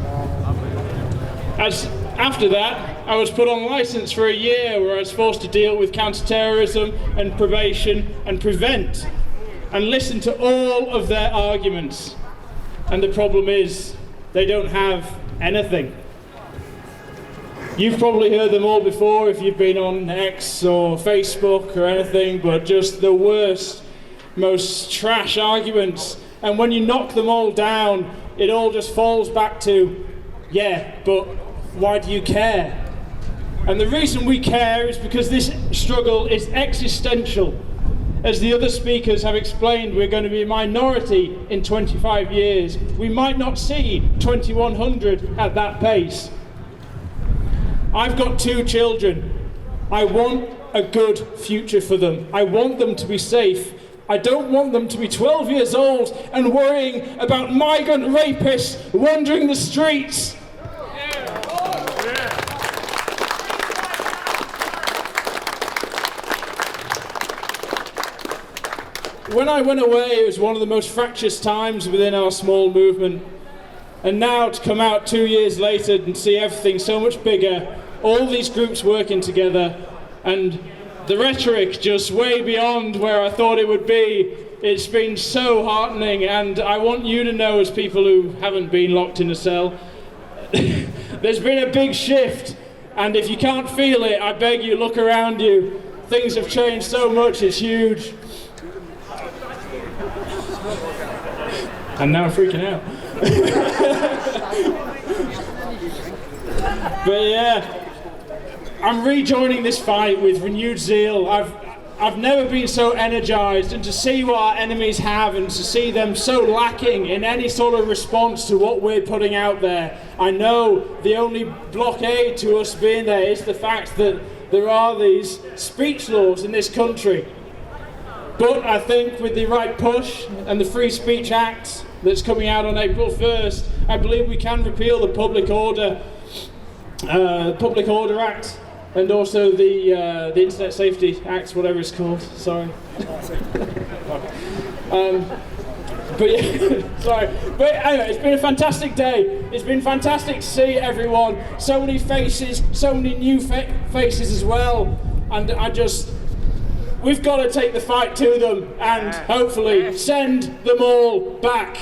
[SPEAKER 11] After that, I was put on licence for a year where I was forced to deal with counter-terrorism and probation and prevent, and listen to all of their arguments. And the problem is, they don't have anything. You've probably heard them all before if you've been on X or Facebook or anything, but just the worst, most trash arguments. And when you knock them all down, it all just falls back to, yeah, but why do you care? And the reason we care is because this struggle is existential. As the other speakers have explained, we're going to be a minority in 25 years. We might not see 2100 at that pace. I've got 2 children. I want a good future for them. I want them to be safe. I don't want them to be 12 years old and worrying about migrant rapists wandering the streets. When I went away, it was one of the most fractious times within our small movement. And now to come out 2 years later and see everything so much bigger, all these groups working together, and the rhetoric just way beyond where I thought it would be, it's been so heartening. And I want you to know, as people who haven't been locked in a cell, there's been a big shift. And if you can't feel it, I beg you, look around you. Things have changed so much, it's huge. And now I'm freaking out. But yeah, I'm rejoining this fight with renewed zeal. I've never been so energized, and to see what our enemies have and to see them so lacking in any sort of response to what we're putting out there. I know the only blockade to us being there is the fact that there are these speech laws in this country. But I think with the right push and the Free Speech Act that's coming out on April 1st, I believe we can repeal the Public Order Act, and also the Internet Safety Act, whatever it's called. Sorry. But yeah, sorry. But anyway, it's been a fantastic day. It's been fantastic to see everyone. So many faces, so many new faces as well. And we've got to take the fight to them and hopefully send them all back.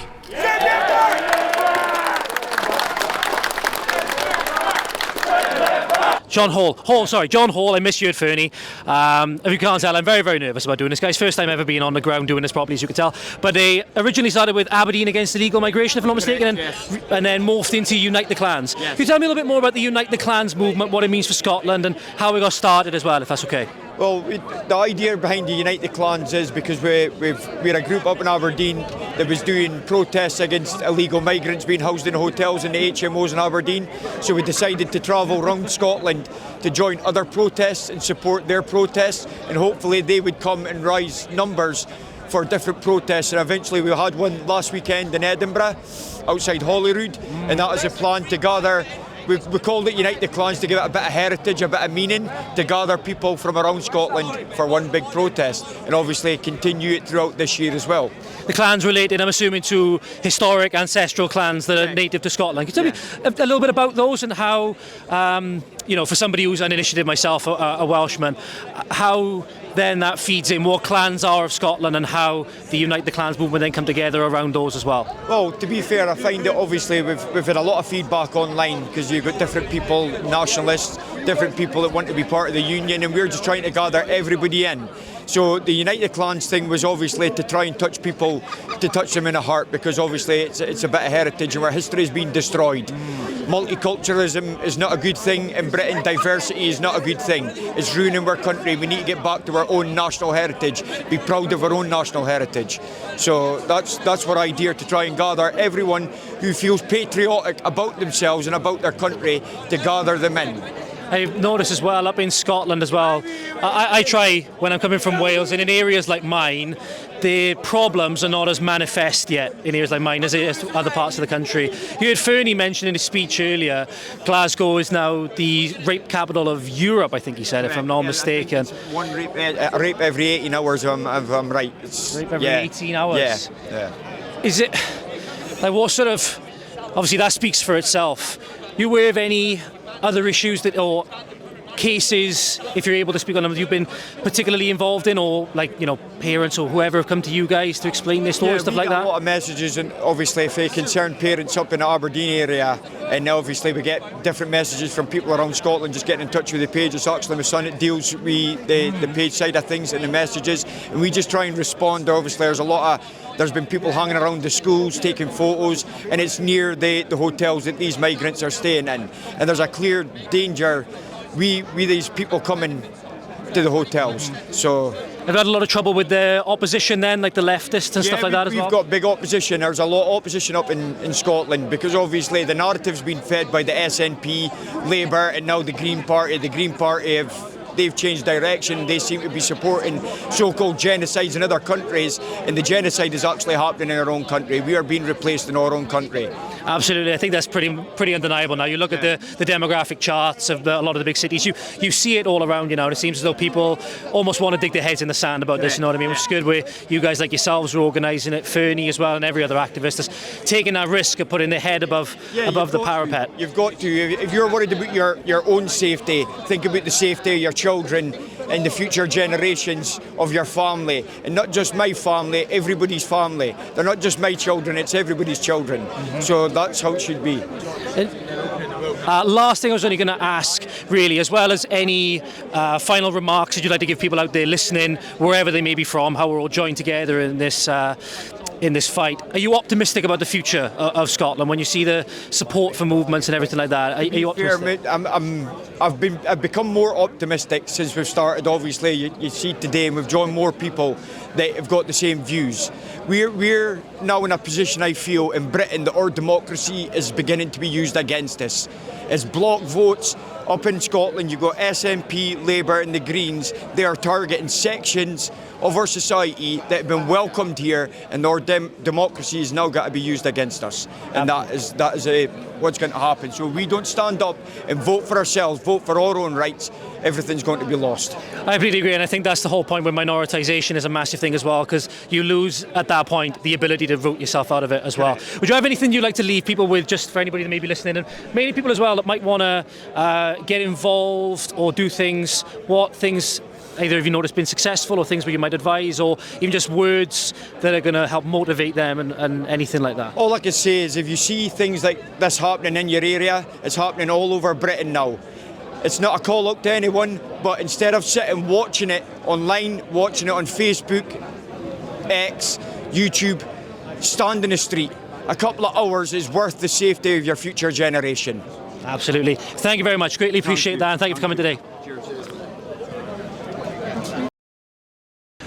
[SPEAKER 3] John Hall, I miss you at Fernie. If you can't tell, I'm very, very nervous about doing this, guys. First time ever being on the ground doing this properly, as you can tell. But they originally started with Aberdeen against illegal migration, if I'm not mistaken, and then morphed into Unite the Clans. Yes. Can you tell me a little bit more about the Unite the Clans movement, what it means for Scotland, and how it got started as well, if that's okay?
[SPEAKER 13] Well, the idea behind the Unite the Clans is because we're a group up in Aberdeen that was doing protests against illegal migrants being housed in hotels in the HMOs in Aberdeen. So we decided to travel around Scotland to join other protests and support their protests, and hopefully they would come and rise numbers for different protests. And eventually we had one last weekend in Edinburgh, outside Holyrood, and that is a plan to gather. We called it Unite the Clans to give it a bit of heritage, a bit of meaning, to gather people from around Scotland for one big protest, and obviously continue it throughout this year as well.
[SPEAKER 3] The clans related, I'm assuming, to historic ancestral clans that are native to Scotland. Can you tell me a little bit about those and how, for somebody who's an initiative myself, a Welshman, how then that feeds in what clans are of Scotland and how the Unite the Clans movement then come together around those as well?
[SPEAKER 13] Well, to be fair, I find that obviously we've had a lot of feedback online, because you've got different people, nationalists, different people that want to be part of the union, and we're just trying to gather everybody in. So the Unite the Clans thing was obviously to try and touch people, to touch them in the heart, because obviously it's a bit of heritage and our history has been destroyed. Multiculturalism is not a good thing in Britain, diversity is not a good thing. It's ruining our country. We need to get back to our own national heritage, be proud of our own national heritage. So that's what I dare, to try and gather everyone who feels patriotic about themselves and about their country, to gather them in.
[SPEAKER 3] I've noticed as well up in Scotland as well, I try when I'm coming from Wales, and in areas like mine, the problems are not as manifest yet in areas like mine as other parts of the country. You heard Fernie mention in his speech earlier, Glasgow is now the rape capital of Europe, I think he said, if I'm not mistaken.
[SPEAKER 13] One rape every 18 hours, if I'm right.
[SPEAKER 3] Rape every 18 hours?
[SPEAKER 13] Yeah.
[SPEAKER 3] Is it, like, what sort of, obviously that speaks for itself. You aware of any other issues that, or cases, if you're able to speak on them, you've been particularly involved in, or like, you know, parents or whoever have come to you guys to explain their story, stuff like that?
[SPEAKER 13] A lot of messages, and obviously for concerned parents up in the Aberdeen area, and obviously we get different messages from people around Scotland just getting in touch with the page. It's actually my son that deals with the page side of things and the messages, and we just try and respond. Obviously there's been people hanging around the schools taking photos, and it's near the hotels that these migrants are staying in, and there's a clear danger we these people coming to the hotels. So
[SPEAKER 3] I've had a lot of trouble with the opposition then, like the leftists and stuff like that as well?
[SPEAKER 13] We've got big opposition. There's a lot of opposition up in Scotland, because obviously the narrative's been fed by the SNP, Labour, and now the Green Party. The Green Party they've changed direction. They seem to be supporting so-called genocides in other countries, and the genocide is actually happening in our own country. We are being replaced in our own country.
[SPEAKER 3] Absolutely, I think that's pretty undeniable now. You look at the demographic charts of a lot of the big cities, you see it all around you now, and it seems as though people almost want to dig their heads in the sand about this, you know what I mean, which is good, where you guys like yourselves are organising it, Fernie as well, and every other activist is taking that risk of putting their head above the parapet.
[SPEAKER 13] You've got to. If you're worried about your own safety, think about the safety of your children and the future generations of your family, and not just my family, everybody's family. They're not just my children, it's everybody's children. So that's how it should be.
[SPEAKER 3] Last thing I was only going to ask, really, as well as any final remarks that you'd like to give people out there listening, wherever they may be from, how we're all joined together in this fight. Are you optimistic about the future of Scotland when you see the support for movements and everything like that? Are you optimistic?
[SPEAKER 13] I've become more optimistic since we've started. Obviously, you see today, and we've joined more people that have got the same views. We're now in a position, I feel, in Britain that our democracy is beginning to be used against us. It's block votes. Up in Scotland, you've got SNP, Labour and the Greens. They are targeting sections of our society that have been welcomed here, and our democracy is now got to be used against us. And that is what's going to happen. So we don't stand up and vote for ourselves, vote for our own rights, everything's going to be lost.
[SPEAKER 3] I completely agree, and I think that's the whole point where minoritisation is a massive thing as well, because you lose at that point the ability to vote yourself out of it as well. Would you have anything you'd like to leave people with, just for anybody that may be listening, and mainly people as well that might want to get involved or do things? What things either have you noticed been successful, or things where you might advise, or even just words that are going to help motivate them and anything like that?
[SPEAKER 13] All I can say is, if you see things like this happening in your area, it's happening all over Britain now. It's not a call out to anyone, but instead of sitting watching it online, watching it on Facebook, X, YouTube, stand in the street. A couple of hours is worth the safety of your future generation.
[SPEAKER 3] Absolutely. Thank you very much. Greatly appreciate that, and thank you for coming today.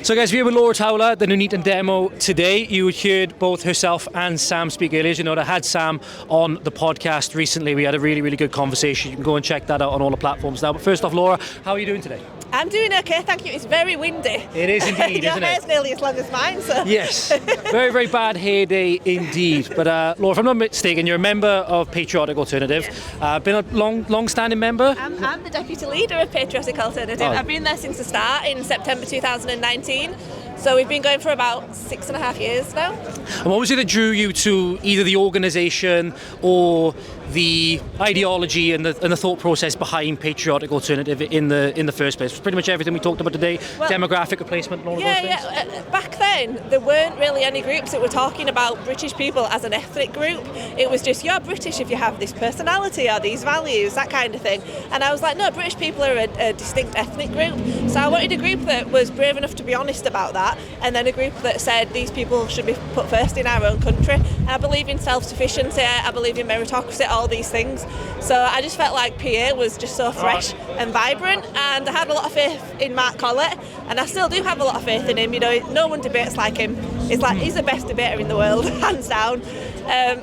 [SPEAKER 3] So guys, we're here with Laura Towler, the Nuneaton demo today. You heard both herself and Sam speak earlier. As you know, I had Sam on the podcast recently. We had a really, really good conversation. You can go and check that out on all the platforms now. But first off, Laura, how are you doing today?
[SPEAKER 6] I'm doing okay, thank you. It's very windy.
[SPEAKER 3] It is indeed, isn't it?
[SPEAKER 6] Your hair's nearly as long as mine, so...
[SPEAKER 3] Yes, very, very bad hair day indeed. But Laura, if I'm not mistaken, you're a member of Patriotic Alternative.
[SPEAKER 6] Yes.
[SPEAKER 3] Been a long-standing member?
[SPEAKER 6] I'm the deputy leader of Patriotic Alternative.
[SPEAKER 3] Oh.
[SPEAKER 6] I've been there since the start in September 2019. So we've been going for about 6.5 years now.
[SPEAKER 3] And what was it that drew you to either the organisation or the ideology and the thought process behind Patriotic Alternative in the first place? Pretty much everything we talked about today, well, demographic replacement and all of those things?
[SPEAKER 6] Yeah. Back then, there weren't really any groups that were talking about British people as an ethnic group. It was just, you're British if you have this personality or these values, that kind of thing. And I was like, no, British people are a distinct ethnic group. So I wanted a group that was brave enough to be honest about that, and then a group that said these people should be put first in our own country. And I believe in self-sufficiency, I believe in meritocracy, all these things. So I just felt like PA was just so fresh and vibrant, and I had a lot of faith in Mark Collett, and I still do have a lot of faith in him. You know, no one debates like him. He's the best debater in the world, hands down.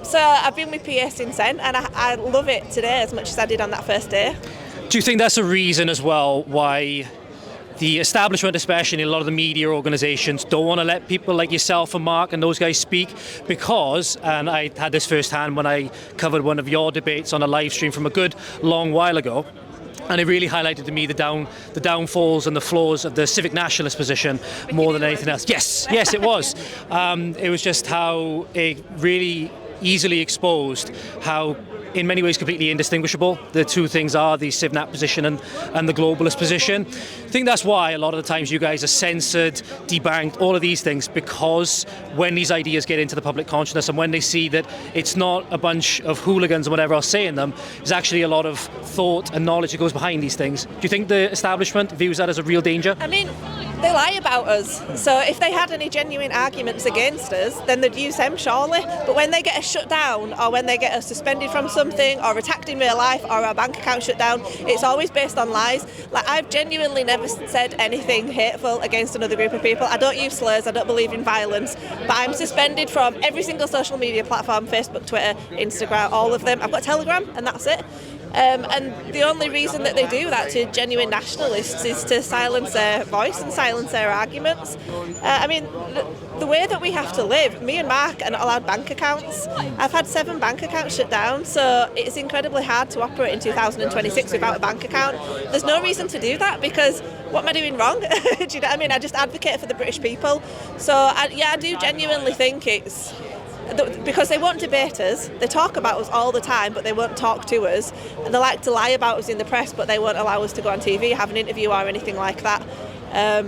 [SPEAKER 6] So I've been with PA since then, and I love it today as much as I did on that first day.
[SPEAKER 3] Do you think that's a reason as well why the establishment, especially a lot of the media organisations, don't want to let people like yourself and Mark and those guys speak because, and I had this firsthand when I covered one of your debates on a live stream from a good long while ago, and it really highlighted to me the downfalls and the flaws of the civic nationalist position more than anything else. Yes, it was. It was just how it really easily exposed how in many ways completely indistinguishable the two things are, the CivNat position and the globalist position. I think that's why a lot of the times you guys are censored, debanked, all of these things, because when these ideas get into the public consciousness and when they see that it's not a bunch of hooligans and whatever else saying them, there's actually a lot of thought and knowledge that goes behind these things. Do you think the establishment views that as a real danger?
[SPEAKER 6] I mean, they lie about us, so if they had any genuine arguments against us, then they'd use them surely. But when they get us shut down, or when they get us suspended from something, or attacked in real life, or our bank account shut down, it's always based on lies. Like, I've genuinely never said anything hateful against another group of people. I don't use slurs, I don't believe in violence, but I'm suspended from every single social media platform, Facebook, Twitter, Instagram, all of them. I've got Telegram, and that's it. And the only reason that they do that to genuine nationalists is to silence their voice and silence their arguments. I mean, the way that we have to live, me and Mark are not allowed bank accounts. I've had 7 bank accounts shut down, so it's incredibly hard to operate in 2026 without a bank account. There's no reason to do that because what am I doing wrong? Do you know what I mean? I just advocate for the British people. So, I do genuinely think it's because they won't debate us, they talk about us all the time, but they won't talk to us, and they like to lie about us in the press, but they won't allow us to go on TV, have an interview or anything like that.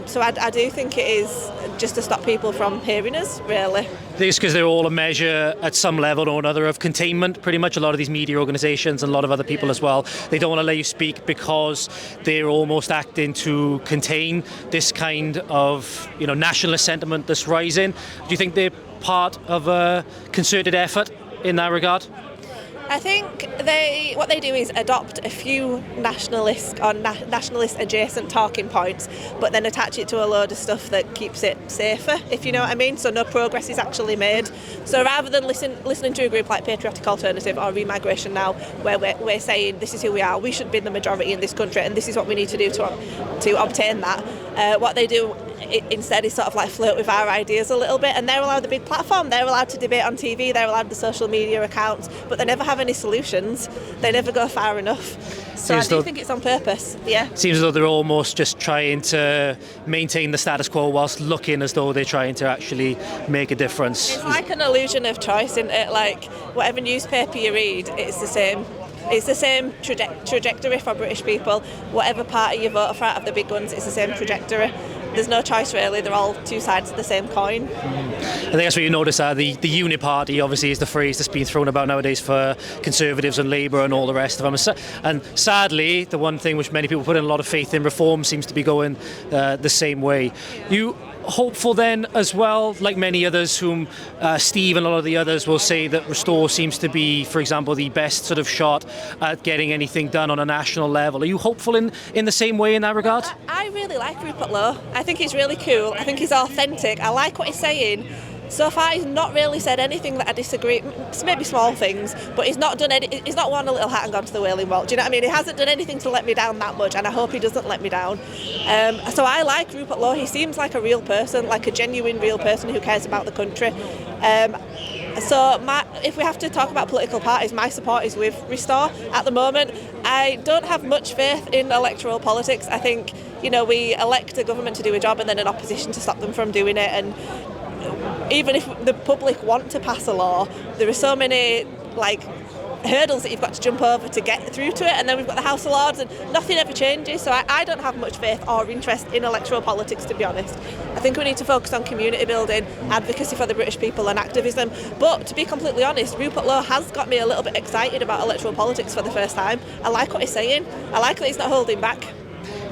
[SPEAKER 6] So I do think it is just to stop people from hearing us, really.
[SPEAKER 3] It's because they're all a measure at some level or another of containment, pretty much. A lot of these media organisations and a lot of other people as well, they don't want to let you speak because they're almost acting to contain this kind of, nationalist sentiment that's rising. Do you think they're part of a concerted effort in that regard?
[SPEAKER 6] I think what they do is adopt a few nationalist or nationalist adjacent talking points, but then attach it to a load of stuff that keeps it safer, if you know what I mean. So no progress is actually made. So rather than listening to a group like Patriotic Alternative or Remigration Now, where we're saying this is who we are, we should be the majority in this country, and this is what we need to do to obtain that. What they do instead is sort of like flirt with our ideas a little bit, and they're allowed the big platform, they're allowed to debate on TV, they're allowed the social media accounts, but they never have any solutions, they never go far enough. So I do think it's on purpose, yeah.
[SPEAKER 3] Seems as though they're almost just trying to maintain the status quo whilst looking as though they're trying to actually make a difference.
[SPEAKER 6] It's like an illusion of choice, isn't it? Like whatever newspaper you read, it's the same. It's the same trajectory for British people. Whatever party you vote for out of the big ones, it's the same trajectory. There's no choice really, they're all two sides of the same coin.
[SPEAKER 3] I think that's what you notice, the unit party obviously is the phrase that's been thrown about nowadays for Conservatives and Labour and all the rest of them. And sadly, the one thing which many people put in a lot of faith in, reform, seems to be going the same way. You hopeful then as well, like many others whom Steve and a lot of the others will say that Restore seems to be, for example, the best sort of shot at getting anything done on a national level. Are you hopeful in the same way in that regard?
[SPEAKER 6] I really like Rupert Lowe. I think he's really cool. I think he's authentic. I like what he's saying. So far, he's not really said anything that I disagree. Maybe small things, but he's not worn a little hat and gone to the Wailing Wall. Do you know what I mean? He hasn't done anything to let me down that much, and I hope he doesn't let me down. So I like Rupert Lowe. He seems like a real person, like a genuine real person who cares about the country. If we have to talk about political parties, my support is with Restore. At the moment, I don't have much faith in electoral politics. I think, we elect a government to do a job and then an opposition to stop them from doing it. And even if the public want to pass a law, there are so many hurdles that you've got to jump over to get through to it, and then we've got the House of Lords and nothing ever changes. So I don't have much faith or interest in electoral politics, to be honest. I think we need to focus on community building, advocacy for the British people and activism. But to be completely honest, Rupert Lowe has got me a little bit excited about electoral politics for the first time. I like what he's saying. I like that he's not holding back.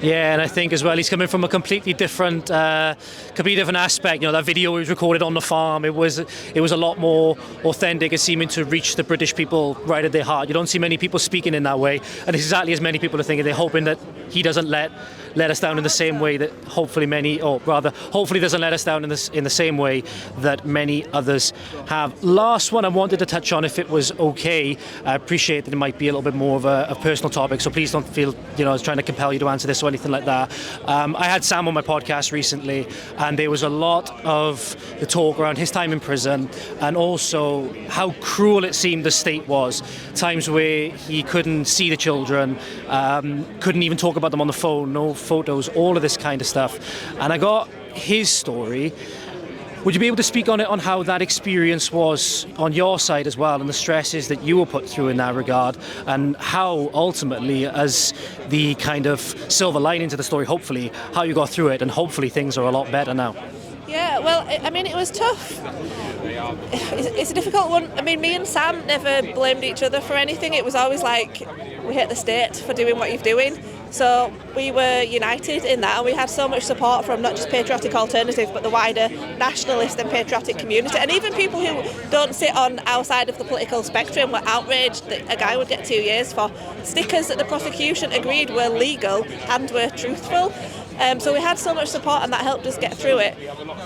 [SPEAKER 3] Yeah, and I think as well he's coming from a completely different aspect. That video was recorded on the farm. It was a lot more authentic and seeming to reach the British people right at their heart. You don't see many people speaking in that way, and it's exactly as many people are thinking. They're hoping that he doesn't let let us down in the same way that hopefully doesn't let us down in the same way that many others have. Last one I wanted to touch on, if it was okay. I appreciate that it might be a little bit more of a personal topic, so please don't feel I was trying to compel you to answer this or anything like that. I had Sam on my podcast recently, and there was a lot of the talk around his time in prison, and also how cruel it seemed the state was. Times where he couldn't see the children, couldn't even talk about them on the phone, no photos, all of this kind of stuff. And I got his story. Would you be able to speak on it, on how that experience was on your side as well, and the stresses that you were put through in that regard, and how ultimately, as the kind of silver lining to the story, hopefully, how you got through it, and hopefully things are a lot better now?
[SPEAKER 14] Yeah, well, I mean, it was tough. It's a difficult one. I mean, me and Sam never blamed each other for anything. It was always like, we hate the state for doing what you're doing. So we were united in that, and we had so much support from not just patriotic alternatives, but the wider nationalist and patriotic community. And even people who don't sit on our side of the political spectrum were outraged that a guy would get 2 years for stickers that the prosecution agreed were legal and were truthful. So we had so much support, and that helped us get through it.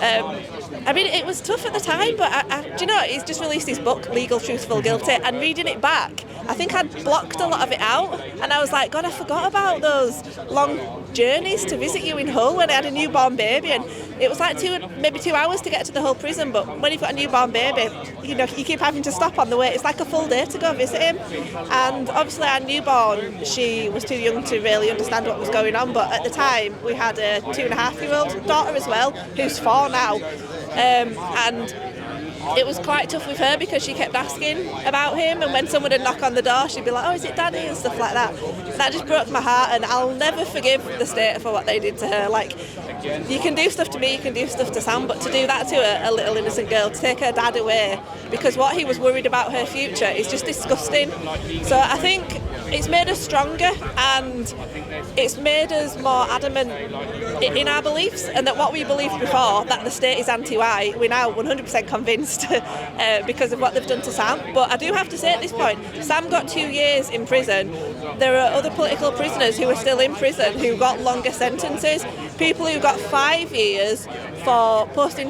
[SPEAKER 14] I mean, it was tough at the time, but do you know, he's just released his book, Legal, Truthful, Guilty, and reading it back, I think I'd blocked a lot of it out, and I was like, God, I forgot about those long journeys to visit you in Hull when I had a newborn baby, and it was like maybe 2 hours to get to the Hull prison, but when you've got a newborn baby, you keep having to stop on the way. It's like a full day to go visit him, and obviously our newborn, she was too young to really understand what was going on, but at the time we had a 2.5-year-old daughter as well, who's 4 now, and it was quite tough with her because she kept asking about him, and when someone would knock on the door, she'd be like, oh, is it Daddy, and stuff like that. That just broke my heart, and I'll never forgive the state for what they did to her. Like, you can do stuff to me, you can do stuff to Sam, but to do that to a little innocent girl, to take her dad away because what he was worried about her future is just disgusting. So I think it's made us stronger, and it's made us more adamant in our beliefs, and that what we believed before, that the state is anti-white, we're now 100% convinced because of what they've done to Sam. But I do have to say at this point, Sam got 2 years in prison. There are other political prisoners who are still in prison who got longer sentences. People who got 5 years for posting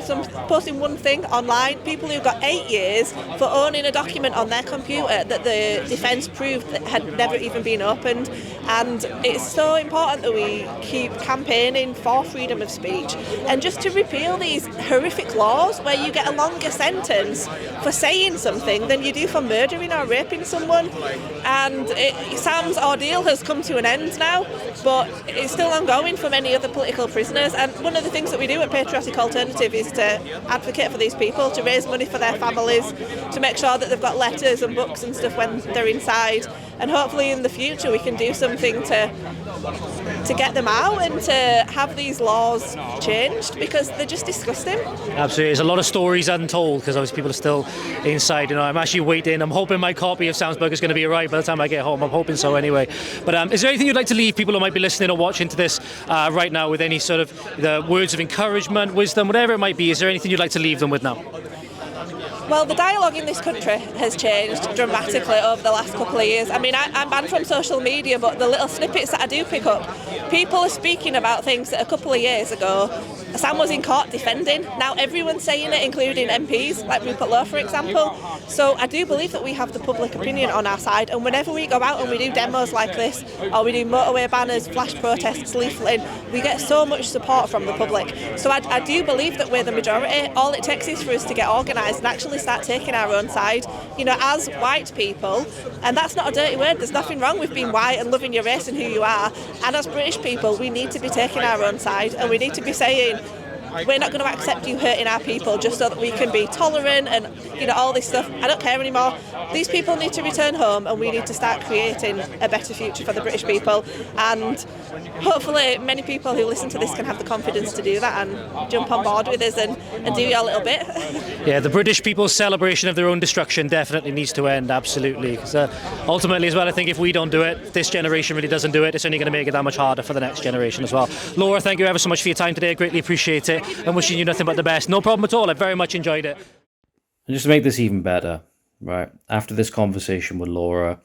[SPEAKER 14] one thing online, people who got 8 years for owning a document on their computer that the defence proved that had never even been opened. And it's so important that we keep campaigning for freedom of speech and just to repeal these horrific laws where you get a longer sentence for saying something than you do for murdering or raping someone. And Sam's ordeal has come to an end now, but it's still ongoing for many other political prisoners. And one of the things that we do at Patriotic Alternative is to advocate for these people, to raise money for their families, to make sure that they've got letters and books and stuff when they're inside. And hopefully in the future we can do something to get them out and to have these laws changed, because they're just disgusting.
[SPEAKER 3] Absolutely. There's a lot of stories untold because obviously people are still inside. I'm actually waiting. I'm hoping my copy of Sam's book is going to be arrived by the time I get home. I'm hoping so anyway. But is there anything you'd like to leave people who might be listening or watching to this right now with any sort of the words of encouragement, wisdom, whatever it might be? Is there anything you'd like to leave them with now?
[SPEAKER 14] Well, the dialogue in this country has changed dramatically over the last couple of years. I mean, I'm banned from social media, but the little snippets that I do pick up, people are speaking about things that a couple of years ago Sam was in court defending. Now everyone's saying it, including MPs, like Rupert Lowe, for example. So I do believe that we have the public opinion on our side, and whenever we go out and we do demos like this, or we do motorway banners, flash protests, leafleting, we get so much support from the public. So I do believe that we're the majority. All it takes is for us to get organised and actually start taking our own side. As white people, and that's not a dirty word, there's nothing wrong with being white and loving your race and who you are, and as British people, we need to be taking our own side, and we need to be saying, we're not going to accept you hurting our people just so that we can be tolerant and all this stuff. I don't care anymore. These people need to return home, and we need to start creating a better future for the British people, and hopefully many people who listen to this can have the confidence to do that and jump on board with us and do your little bit.
[SPEAKER 3] Yeah, the British people's celebration of their own destruction definitely needs to end, absolutely. So ultimately as well, I think if we don't do it, if this generation really doesn't do it, it's only going to make it that much harder for the next generation as well. Laura, thank you ever so much for your time today. I greatly appreciate it, and wishing you nothing but the best. No problem at all. I very much enjoyed it.
[SPEAKER 1] And just to make this even better, right, after this conversation with Laura,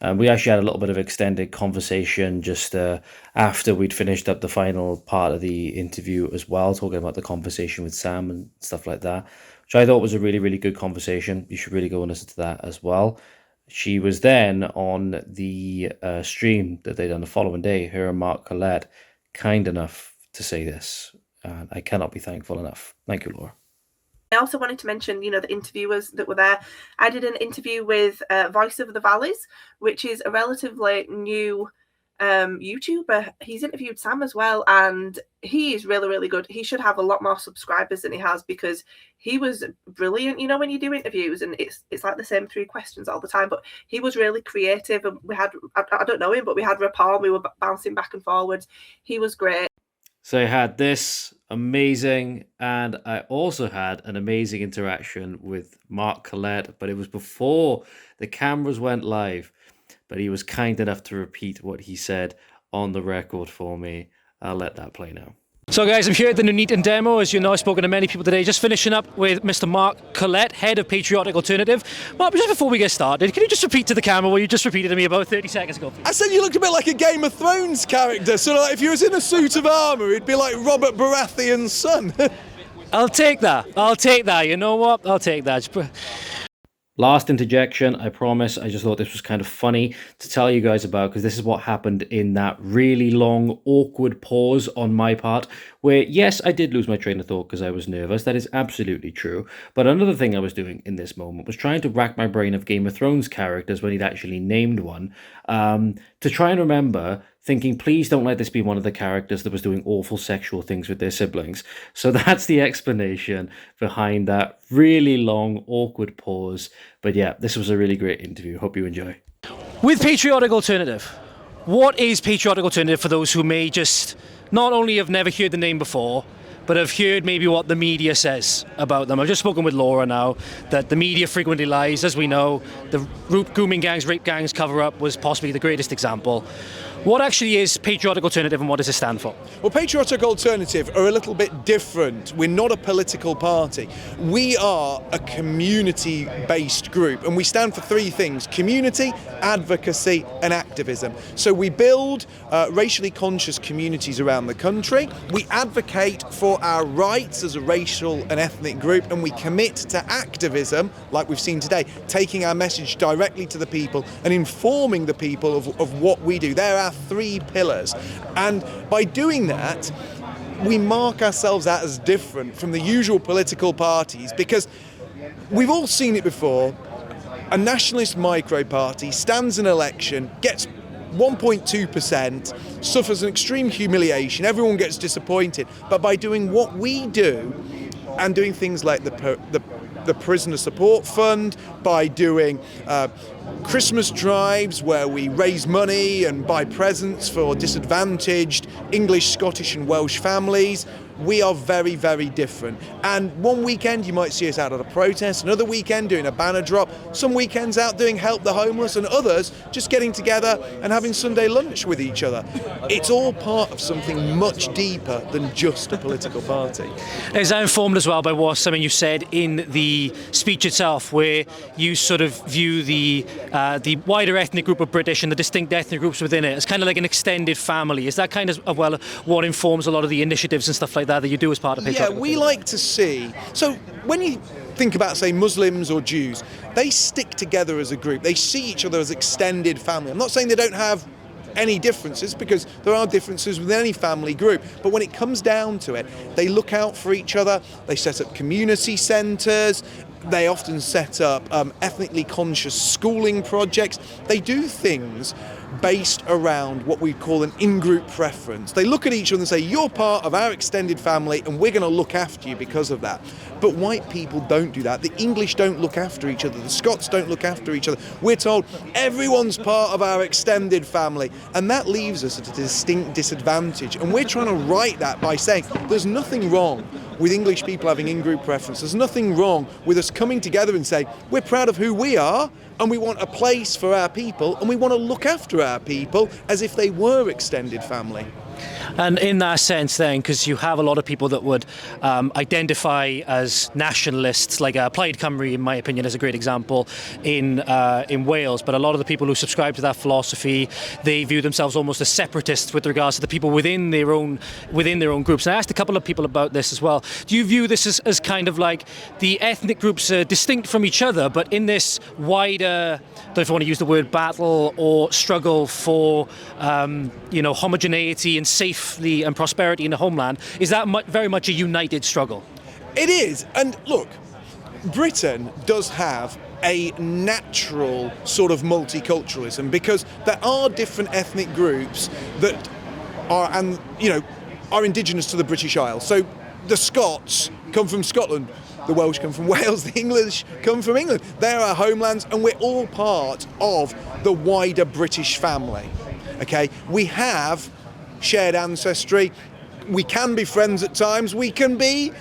[SPEAKER 1] We actually had a little bit of extended conversation just after we'd finished up the final part of the interview as well, talking about the conversation with Sam and stuff like that, which I thought was a really, really good conversation. You should really go and listen to that as well. She was then on the stream that they'd done the following day, her and Mark Collett, kind enough to say this. And I cannot be thankful enough. Thank you, Laura.
[SPEAKER 15] I also wanted to mention, the interviewers that were there. I did an interview with Voice of the Valleys, which is a relatively new YouTuber. He's interviewed Sam as well, and he is really, really good. He should have a lot more subscribers than he has, because he was brilliant. When you do interviews and it's like the same 3 questions all the time, but he was really creative, and we had, I don't know him, but we had rapport. We were bouncing back and forwards. He was great.
[SPEAKER 1] So I had this amazing, and I also had an amazing interaction with Mark Collett, but it was before the cameras went live. But he was kind enough to repeat what he said on the record for me. I'll let that play now.
[SPEAKER 3] So guys, I'm here at the Nuneaton demo. As you know, I've spoken to many people today. Just finishing up with Mr. Mark Collett, head of Patriotic Alternative. Mark, just before we get started, can you just repeat to the camera what you just repeated to me about 30 seconds ago, please?
[SPEAKER 10] I said you looked a bit like a Game of Thrones character. So like, if you was in a suit of armour, it'd be like Robert Baratheon's son.
[SPEAKER 3] I'll take that. You know what? I'll take that.
[SPEAKER 1] Last interjection, I promise. I just thought this was kind of funny to tell you guys about, because this is what happened in that really long, awkward pause on my part, where, yes, I did lose my train of thought because I was nervous. That is absolutely true. But another thing I was doing in this moment was trying to rack my brain of Game of Thrones characters when he'd actually named one, to try and remember, thinking, please don't let this be one of the characters that was doing awful sexual things with their siblings. So that's the explanation behind that really long, awkward pause. But yeah, this was a really great interview. Hope you enjoy.
[SPEAKER 3] With Patriotic Alternative, what is Patriotic Alternative for those who may just not only have never heard the name before, but have heard maybe what the media says about them? I've just spoken with Laura now, that the media frequently lies. As we know, the grooming gangs, rape gangs cover-up was possibly the greatest example. What actually is Patriotic Alternative, and what does it stand for?
[SPEAKER 10] Well, Patriotic Alternative are a little bit different. We're not a political party. We are a community-based group, and we stand for 3 things: community, advocacy, and activism. So we build racially conscious communities around the country. We advocate for our rights as a racial and ethnic group, and we commit to activism, like we've seen today, taking our message directly to the people and informing the people of what we do. There are 3 pillars, and by doing that we mark ourselves out as different from the usual political parties, because we've all seen it before. A nationalist micro party stands an election, gets 1.2%, suffers an extreme humiliation, everyone gets disappointed. But by doing what we do, and doing things like the prisoner support fund, by doing Christmas drives where we raise money and buy presents for disadvantaged English, Scottish and Welsh families, we are very, very different. And one weekend you might see us out at a protest, another weekend doing a banner drop, some weekends out doing Help the Homeless, and others just getting together and having Sunday lunch with each other. It's all part of something much deeper than just a political party.
[SPEAKER 3] Is that informed as well by what something you said in the speech itself, where you sort of view the wider ethnic group of British and the distinct ethnic groups within it as kind of like an extended family? Is that kind of what informs a lot of the initiatives and stuff like that you do as part of Patriotic?
[SPEAKER 10] Yeah, we like to see. So when you think about, say, Muslims or Jews, they stick together as a group. They see each other as extended family. I'm not saying they don't have any differences, because there are differences with any family group, but when it comes down to it, they look out for each other. They set up community centres. They often set up ethnically conscious schooling projects. They do things based around what we call an in-group preference. They look at each other and say, you're part of our extended family and we're going to look after you because of that. But white people don't do that. The English don't look after each other. The Scots don't look after each other. We're told everyone's part of our extended family, and that leaves us at a distinct disadvantage. And we're trying to right that by saying there's nothing wrong with English people having in-group preference. There's nothing wrong with us coming together and saying we're proud of who we are, and we want a place for our people, and we want to look after after our people as if they were extended family.
[SPEAKER 3] And in that sense then, because you have a lot of people that would identify as nationalists, like Plaid Cymru, in my opinion, is a great example in Wales, but a lot of the people who subscribe to that philosophy, they view themselves almost as separatists with regards to the people within their own groups. And I asked a couple of people about this as well. Do you view this as kind of like the ethnic groups are distinct from each other, but in this wider, I don't know if I want to use the word battle or struggle for homogeneity and safety and prosperity in the homeland, is that very much a united struggle?
[SPEAKER 10] It is, and look, Britain does have a natural sort of multiculturalism because there are different ethnic groups that are indigenous to the British Isles. So the Scots come from Scotland, the Welsh come from Wales, the English come from England. They're our homelands, and we're all part of the wider British family. Okay, we have shared ancestry. We can be friends at times. We can be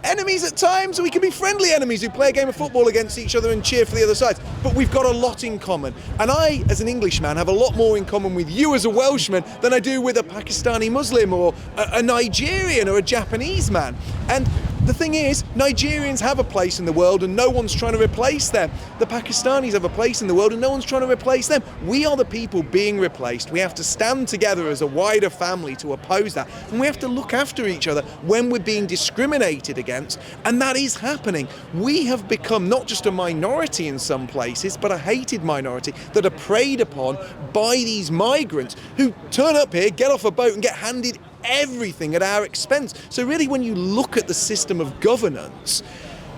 [SPEAKER 10] enemies at times. We can be friendly enemies who play a game of football against each other and cheer for the other side. But we've got a lot in common. And I, as an Englishman, have a lot more in common with you as a Welshman than I do with a Pakistani Muslim or a Nigerian or a Japanese man. And the thing is, Nigerians have a place in the world and no one's trying to replace them. The Pakistanis have a place in the world and no one's trying to replace them. We are the people being replaced. We have to stand together as a wider family to oppose that. And we have to look after each other when we're being discriminated against. And that is happening. We have become not just a minority in some places, but a hated minority that are preyed upon by these migrants who turn up here, get off a boat and get handed everything at our expense. So really, when you look at the system of governance,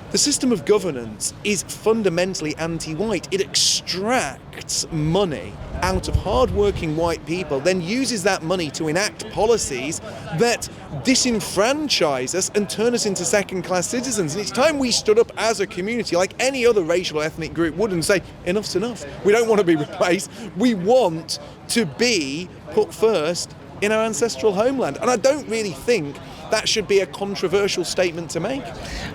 [SPEAKER 10] the system of governance is fundamentally anti-white. It extracts money out of hard-working white people, then uses that money to enact policies that disenfranchise us and turn us into second-class citizens. And it's time we stood up as a community, like any other racial or ethnic group would, and say, enough's enough. We don't want to be replaced. We want to be put first in our ancestral homeland. And I don't really think that should be a controversial statement to make.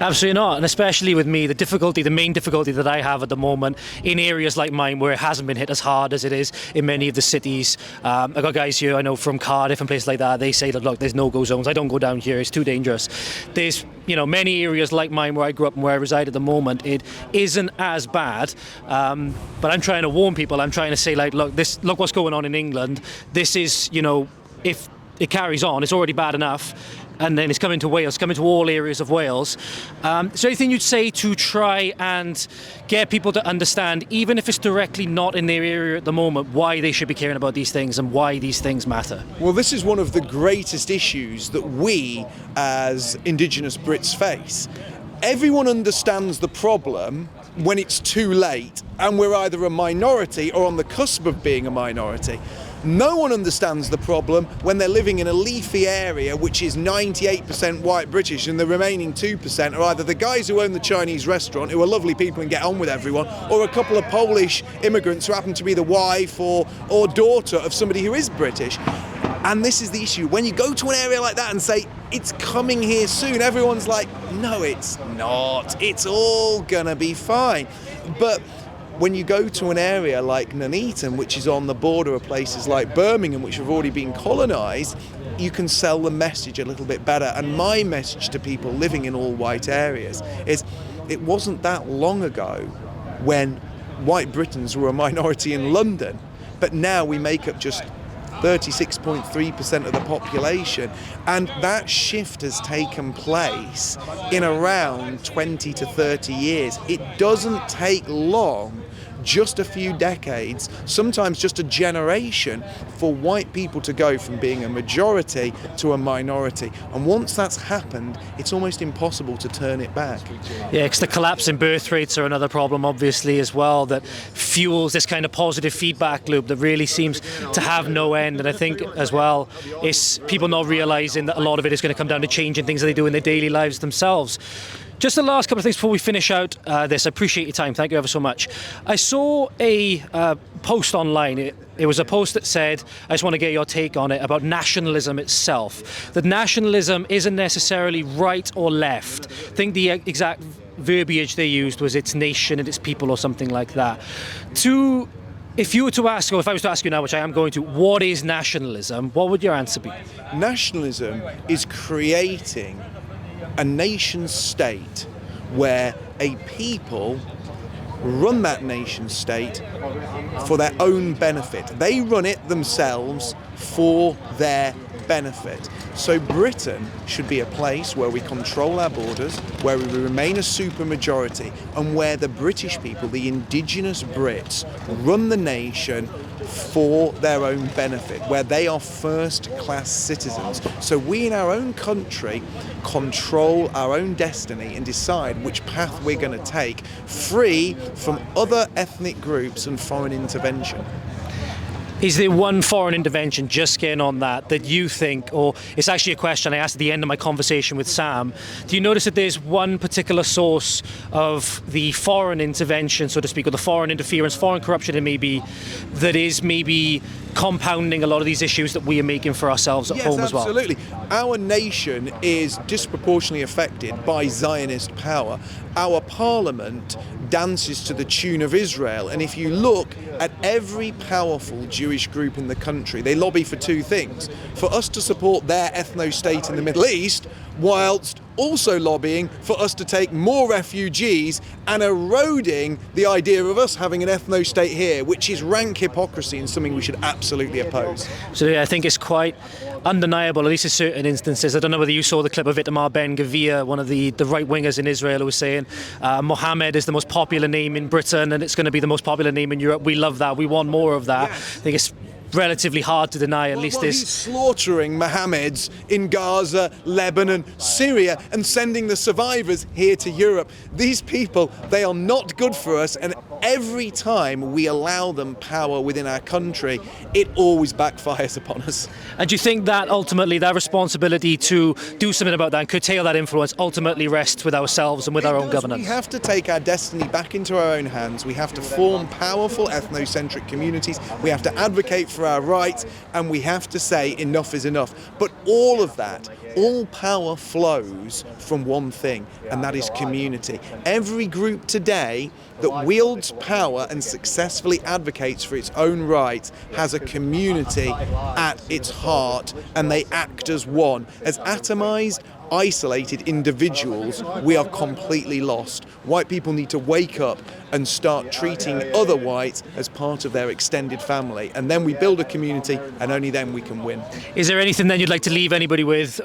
[SPEAKER 3] Absolutely not, and especially with me, the main difficulty that I have at the moment in areas like mine where it hasn't been hit as hard as it is in many of the cities. I've got guys here I know from Cardiff and places like that, they say that, look, there's no-go zones, I don't go down here, it's too dangerous. There's many areas like mine where I grew up and where I reside at the moment, it isn't as bad, but I'm trying to warn people, I'm trying to say, like, look what's going on in England, this is, if it carries on, it's already bad enough, and then it's coming to Wales, coming to all areas of Wales. Is there anything you'd say to try and get people to understand, even if it's directly not in their area at the moment, why they should be caring about these things and why these things matter?
[SPEAKER 10] Well, this is one of the greatest issues that we as Indigenous Brits face. Everyone understands the problem when it's too late and we're either a minority or on the cusp of being a minority. No one understands the problem when they're living in a leafy area which is 98% white British and the remaining 2% are either the guys who own the Chinese restaurant, who are lovely people and get on with everyone, or a couple of Polish immigrants who happen to be the wife or daughter of somebody who is British. And this is the issue. When you go to an area like that and say, it's coming here soon, everyone's like, no, it's not. It's all gonna be fine. But when you go to an area like Nuneaton, which is on the border of places like Birmingham, which have already been colonised, you can sell the message a little bit better. And my message to people living in all white areas is, it wasn't that long ago when white Britons were a minority in London, but now we make up just 36.3% of the population, and that shift has taken place in around 20 to 30 years. It doesn't take long, just a few decades, sometimes just a generation, for white people to go from being a majority to a minority. And once that's happened, it's almost impossible to turn it back.
[SPEAKER 3] Yeah, because the collapse in birth rates are another problem, obviously, as well, that fuels this kind of positive feedback loop that really seems to have no end. And I think, as well, it's people not realising that a lot of it is going to come down to changing things that they do in their daily lives themselves. Just the last couple of things before we finish out this. I appreciate your time. Thank you ever so much. I saw a post online. It was a post that said, I just want to get your take on it, about nationalism itself. That nationalism isn't necessarily right or left. I think the exact verbiage they used was it's nation and its people or something like that. To If you were to ask, or if I was to ask you now, which I am going to, what is nationalism? What would your answer be?
[SPEAKER 16] Nationalism is creating a nation state where a people run that nation state for their own benefit. They run it themselves for their benefit. So Britain should be a place where we control our borders, where we remain a supermajority, and where the British people, the indigenous Brits, run the nation for their own benefit, where they are first-class citizens. So we in our own country control our own destiny and decide which path we're going to take, free from other ethnic groups and foreign intervention.
[SPEAKER 3] Is there one foreign intervention, just getting on that you think, or it's actually a question I asked at the end of my conversation with Sam, do you notice that there's one particular source of the foreign intervention, so to speak, or the foreign interference, foreign corruption it may be, that is maybe compounding a lot of these issues that we are making for ourselves at home as well?
[SPEAKER 16] Yes, absolutely. Our nation is disproportionately affected by Zionist power. Our parliament dances to the tune of Israel, and if you look at every powerful Jewish group in the country, they lobby for two things: for us to support their ethno-state in the Middle East, whilst also lobbying for us to take more refugees and eroding the idea of us having an ethno-state here, which is rank hypocrisy and something we should absolutely oppose.
[SPEAKER 3] So yeah, I think it's quite undeniable, at least in certain instances. I don't know whether you saw the clip of Itamar Ben-Gvir, one of the right-wingers in Israel, who was saying Mohammed is the most popular name in Britain and it's going to be the most popular name in Europe. We love that. We want more of that. Yes. I think it's relatively hard to deny, at least this.
[SPEAKER 16] He's slaughtering Mohammeds in Gaza, Lebanon, Syria, and sending the survivors here to Europe. These people, they are not good for us, and every time we allow them power within our country, it always backfires upon us.
[SPEAKER 3] And do you think that ultimately that responsibility to do something about that and curtail that influence ultimately rests with ourselves and with our own governance?
[SPEAKER 16] We have to take our destiny back into our own hands. We have to form powerful ethnocentric communities. We have to advocate for our rights, and we have to say enough is enough. But all of that, all power flows from one thing, and that is community. Every group today that wields power and successfully advocates for its own rights has a community at its heart, and they act as one. As atomized, isolated individuals, we are completely lost. White people need to wake up and start treating other whites as part of their extended family, and then we build a community, and only then we can win.
[SPEAKER 3] Is there anything then you'd like to leave anybody with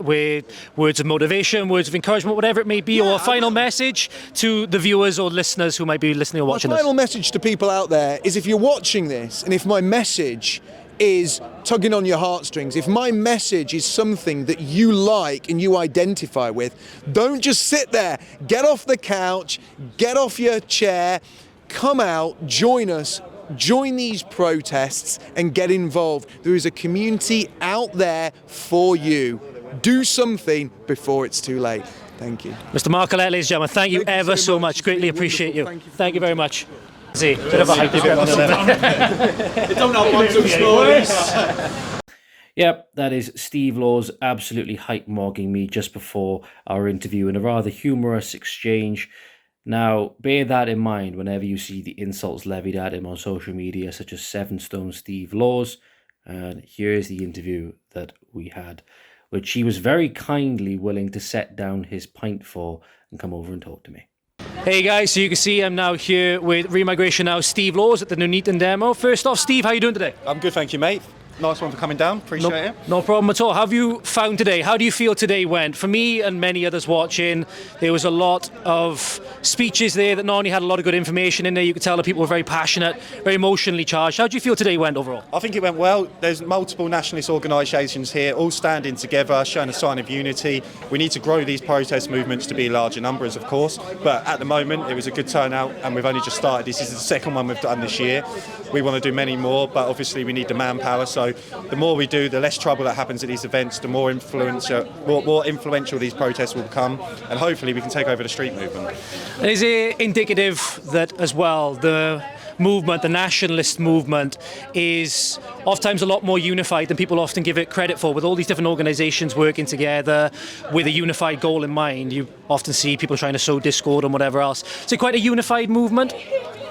[SPEAKER 3] words of motivation, words of encouragement, whatever it may be, or a final message to the viewers or listeners who might be listening or watching this?
[SPEAKER 16] My final message to people out there is, if you're watching this, and if my message is tugging on your heartstrings, if my message is something that you like and you identify with, don't just sit there. Get off the couch, get off your chair, come out, join us, join these protests and get involved. There is a community out there for you. Do something before it's too late. Thank you.
[SPEAKER 3] Mr. Mark Collett, ladies and gentlemen, thank you ever so much. Greatly appreciate you. Thank you very much. See, bit of a hype Yep, that is Steve Laws absolutely hype-mogging me just before our interview in a rather humorous exchange. Now, bear that in mind whenever you see the insults levied at him on social media, such as 7 Stone Steve Laws. And here's the interview that we had, which he was very kindly willing to set down his pint for and come over and talk to me. Hey guys, so you can see I'm now here with Remigration Now Steve Laws at the Nuneaton demo. First off, Steve, how are you doing today?
[SPEAKER 17] I'm good, thank you, mate. Nice one for coming down, appreciate it.
[SPEAKER 3] No problem at all. How have you found today? How do you feel today went? For me and many others watching, there was a lot of speeches there that not only had a lot of good information in there, you could tell that people were very passionate, very emotionally charged. How do you feel today went overall?
[SPEAKER 17] I think it went well. There's multiple nationalist organisations here, all standing together, showing a sign of unity. We need to grow these protest movements to be larger numbers, of course, but at the moment it was a good turnout and we've only just started. This is the second one we've done this year. We want to do many more, but obviously we need the manpower, so the more we do, the less trouble that happens at these events, the more influential these protests will become, and hopefully we can take over the street movement.
[SPEAKER 3] And is it indicative that as well the movement, the nationalist movement, is oftentimes a lot more unified than people often give it credit for, with all these different organisations working together with a unified goal in mind. You often see people trying to sow discord and whatever else. Is it quite a unified movement?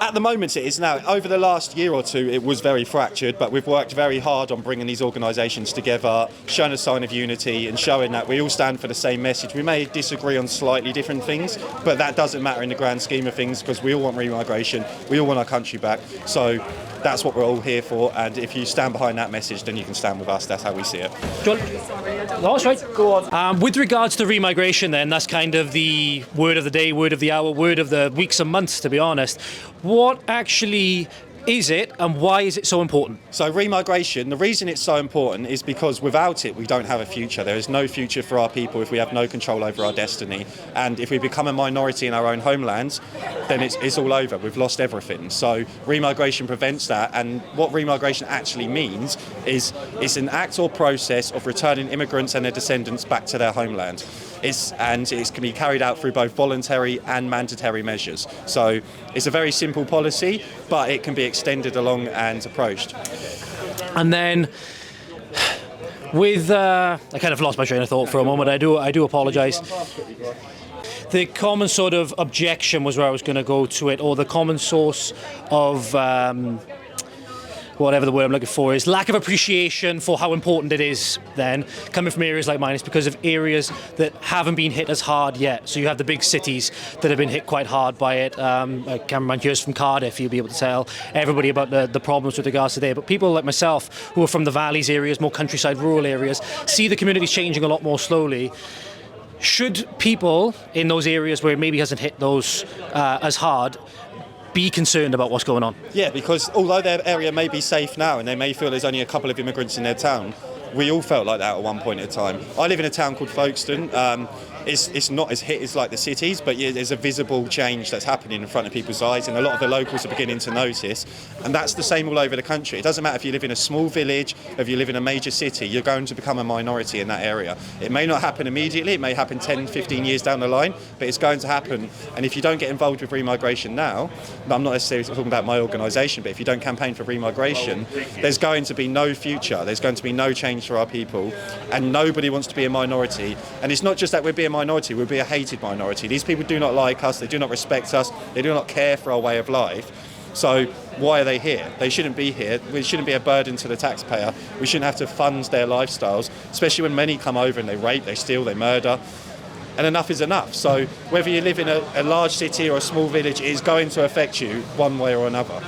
[SPEAKER 17] At the moment it is now. Over the last year or two it was very fractured, but we've worked very hard on bringing these organisations together, showing a sign of unity and showing that we all stand for the same message. We may disagree on slightly different things, but that doesn't matter in the grand scheme of things, because we all want remigration, we all want our country back. So that's what we're all here for, and if you stand behind that message, then you can stand with us. That's how we see it.
[SPEAKER 3] That's right, go on. With regards to remigration then, that's kind of the word of the day, word of the hour, word of the weeks and months, to be honest. What actually is it, and why is it so important?
[SPEAKER 17] So remigration, the reason it's so important is because without it we don't have a future. There is no future for our people if we have no control over our destiny, and if we become a minority in our own homelands, then it's all over. We've lost everything. So remigration prevents that, and what remigration actually means is it's an act or process of returning immigrants and their descendants back to their homeland. It can be carried out through both voluntary and mandatory measures. So it's a very simple policy, but it can be extended along and approached.
[SPEAKER 3] And then with I kind of lost my train of thought for a moment. I do apologise. The common sort of objection was where I was going to go to it, or the common source of whatever the word I'm looking for is, lack of appreciation for how important it is then, coming from areas like mine. It's because of areas that haven't been hit as hard yet. So you have the big cities that have been hit quite hard by it. Cameron Hugh's from Cardiff, you'll be able to tell everybody about the problems with regards to there. But people like myself, who are from the valleys areas, more countryside, rural areas, see the communities changing a lot more slowly. Should people in those areas where it maybe hasn't hit those as hard be concerned about what's going on?
[SPEAKER 17] Yeah, because although their area may be safe now and they may feel there's only a couple of immigrants in their town, we all felt like that at one point in time. I live in a town called Folkestone. It's not as hit as like the cities, but yeah, there's a visible change that's happening in front of people's eyes, and a lot of the locals are beginning to notice. And that's the same all over the country. It doesn't matter if you live in a small village, if you live in a major city, you're going to become a minority in that area. It may not happen immediately, it may happen 10, 15 years down the line, but it's going to happen. And if you don't get involved with remigration now, I'm not necessarily talking about my organisation, but if you don't campaign for remigration, there's going to be no future, there's going to be no change for our people, and nobody wants to be a minority. And it's not just that we're being a minority, we'll be a hated minority. These people do not like us, they do not respect us, they do not care for our way of life. So why are they here? They shouldn't be here. We shouldn't be a burden to the taxpayer. We shouldn't have to fund their lifestyles, especially when many come over and they rape, they steal, they murder. And enough is enough. So whether you live in a large city or a small village, it is going to affect you one way or another.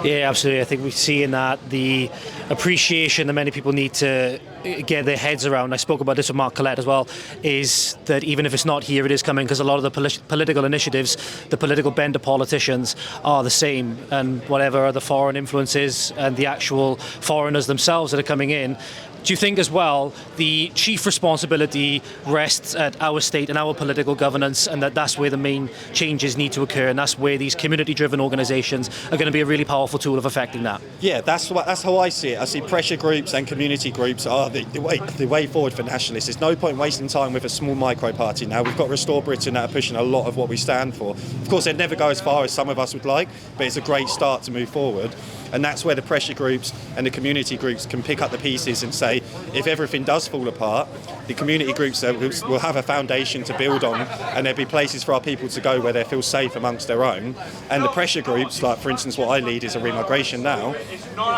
[SPEAKER 3] Yeah, absolutely. I think we see in that the appreciation that many people need to get their heads around. I spoke about this with Mark Collett as well, is that even if it's not here, it is coming, because a lot of the political initiatives, the political bend of politicians are the same, and whatever are the foreign influences and the actual foreigners themselves that are coming in. Do you think as well the chief responsibility rests at our state and our political governance, and that's where the main changes need to occur, and that's where these community-driven organisations are going to be a really powerful tool of affecting that?
[SPEAKER 17] Yeah, that's how I see it. I see pressure groups and community groups are the way forward for nationalists. There's no point wasting time with a small micro-party now. We've got Restore Britain that are pushing a lot of what we stand for. Of course, they'd never go as far as some of us would like, but it's a great start to move forward. And that's where the pressure groups and the community groups can pick up the pieces and say, if everything does fall apart, the community groups will have a foundation to build on, and there'll be places for our people to go where they feel safe amongst their own. And the pressure groups, like for instance what I lead is a remigration now,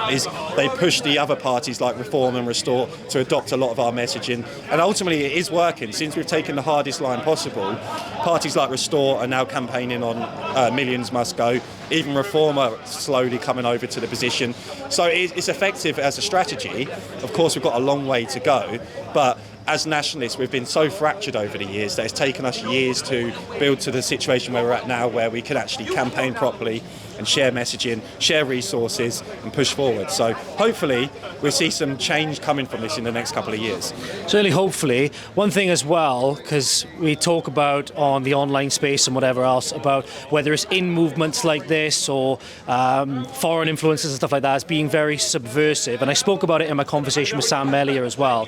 [SPEAKER 17] is they push the other parties like Reform and Restore to adopt a lot of our messaging. And ultimately it is working. Since we've taken the hardest line possible, parties like Restore are now campaigning on Millions Must Go. Even Reform are slowly coming over to the position. So it's effective as a strategy. Of course, we've got a long way to go, but as nationalists, we've been so fractured over the years that it's taken us years to build to the situation where we're at now, where we can actually campaign properly and share messaging, share resources and push forward. So hopefully we'll see some change coming from this in the next couple of years.
[SPEAKER 3] Certainly, hopefully. One thing as well, because we talk about on the online space and whatever else, about whether it's in movements like this or foreign influences and stuff like that, as being very subversive. And I spoke about it in my conversation with Sam Melia as well.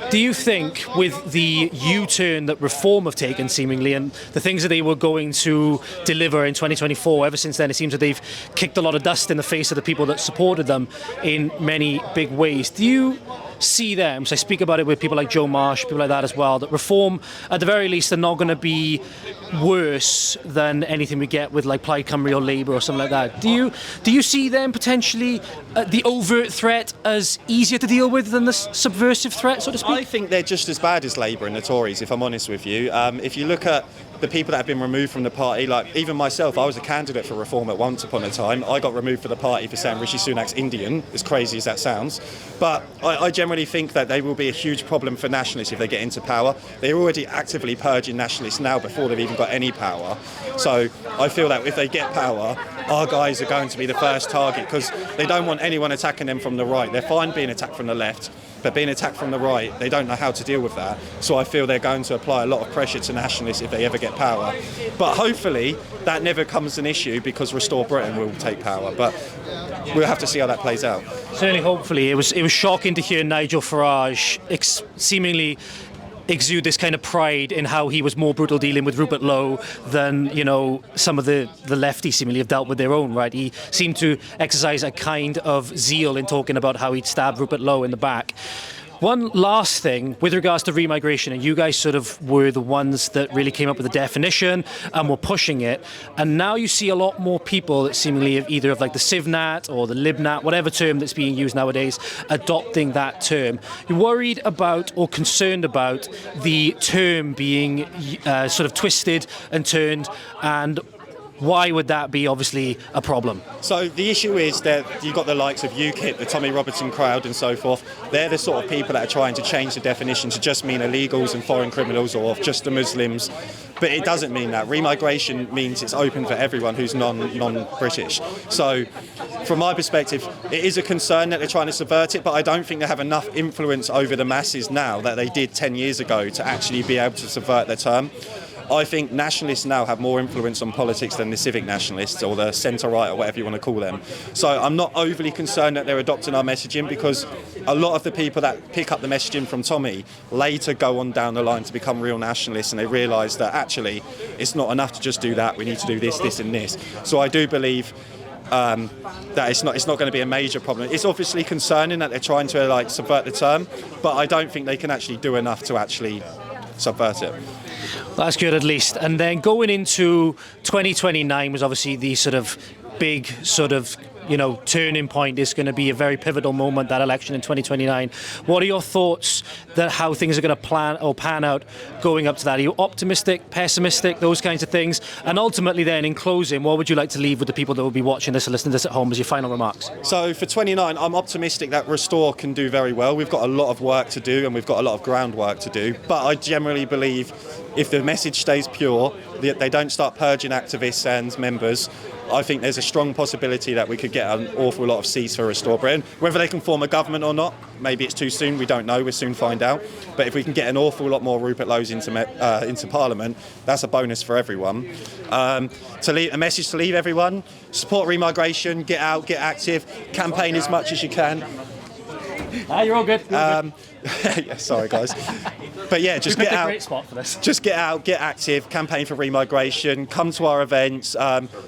[SPEAKER 3] Do you think with the U-turn that Reform have taken seemingly, and the things that they were going to deliver in 2024, ever since then it seems that they've kicked a lot of dust in the face of the people that supported them in many big ways. Do you see them, so I speak about it with people like Joe Marsh, people like that as well, that reform at the very least are not going to be worse than anything we get with like Plaid Cymru or Labour or something like that? Do you see them potentially the overt threat as easier to deal with than the subversive threat, so to speak?
[SPEAKER 17] I think they're just as bad as Labour and the Tories, if I'm honest with you. If you look at the people that have been removed from the party, like even myself, I was a candidate for reform at once upon a time. I got removed from the party for saying Rishi Sunak's Indian, as crazy as that sounds. But I generally think that they will be a huge problem for nationalists if they get into power. They're already actively purging nationalists now before they've even got any power. So I feel that if they get power, our guys are going to be the first target, because they don't want anyone attacking them from the right. They're fine being attacked from the left, but being attacked from the right, they don't know how to deal with that. So I feel they're going to apply a lot of pressure to nationalists if they ever get power. But hopefully that never becomes an issue, because Restore Britain will take power. But we'll have to see how that plays out.
[SPEAKER 3] Certainly, hopefully. It was shocking to hear Nigel Farage seemingly exude this kind of pride in how he was more brutal dealing with Rupert Lowe than, you know, some of the lefties seemingly have dealt with their own, right? He seemed to exercise a kind of zeal in talking about how he'd stabbed Rupert Lowe in the back. One last thing with regards to remigration, and you guys sort of were the ones that really came up with the definition and were pushing it, and now you see a lot more people that seemingly have either of like the CivNat or the LibNat, whatever term that's being used nowadays, adopting that term. You're worried about or concerned about the term being sort of twisted and turned, and why would that be obviously a problem?
[SPEAKER 17] So the issue is that you've got the likes of UKIP, the Tommy Robertson crowd and so forth. They're the sort of people that are trying to change the definition to just mean illegals and foreign criminals, or just the Muslims. But it doesn't mean that. Remigration means it's open for everyone who's non-British. So from my perspective, it is a concern that they're trying to subvert it, but I don't think they have enough influence over the masses now that they did 10 years ago to actually be able to subvert the term. I think nationalists now have more influence on politics than the civic nationalists or the centre-right or whatever you want to call them. So I'm not overly concerned that they're adopting our messaging, because a lot of the people that pick up the messaging from Tommy later go on down the line to become real nationalists, and they realise that actually it's not enough to just do that, we need to do this, this and this. So I do believe that it's not going to be a major problem. It's obviously concerning that they're trying to like subvert the term, but I don't think they can actually do enough to actually subvert it.
[SPEAKER 3] That's good, at least. And then going into 2029 was obviously the sort of big sort of, you know, turning point. Is going to be a very pivotal moment, that election in 2029. What are your thoughts that how things are going to pan out going up to that? Are you optimistic, pessimistic, those kinds of things? And ultimately then, in closing, what would you like to leave with the people that will be watching this and listening to this at home as your final remarks?
[SPEAKER 17] So for 29, I'm optimistic that Restore can do very well. We've got a lot of work to do, and we've got a lot of groundwork to do. But I generally believe if the message stays pure, they don't start purging activists and members, I think there's a strong possibility that we could get an awful lot of seats for Restore Britain. Whether they can form a government or not, maybe it's too soon, we don't know, we'll soon find out. But if we can get an awful lot more Rupert Lowe's into Parliament, that's a bonus for everyone. A message to leave everyone: support remigration, get out, get active, campaign as much as you can.
[SPEAKER 3] You're all good.
[SPEAKER 17] Yeah, sorry guys. But yeah, just get out.
[SPEAKER 3] Great spot for this.
[SPEAKER 17] Just get out, get active, campaign for remigration, come to our events.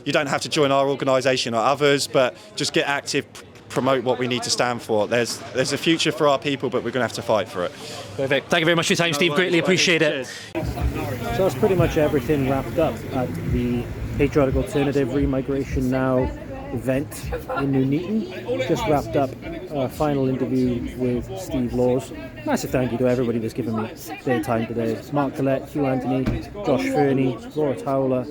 [SPEAKER 17] You don't have to join our organisation or others, but just get active, promote what we need to stand for. There's a future for our people, but we're going to have to fight for it.
[SPEAKER 3] Perfect. Thank you very much for your time, Steve. Greatly appreciate it. So that's pretty much everything wrapped up at the Patriotic Alternative Remigration Now event in Nuneaton. Just wrapped up a final interview with Steve Laws. Massive thank you to everybody that's given me their time today. Mark Collett, Hugh Anthony, Josh Fernie, Laura Towler,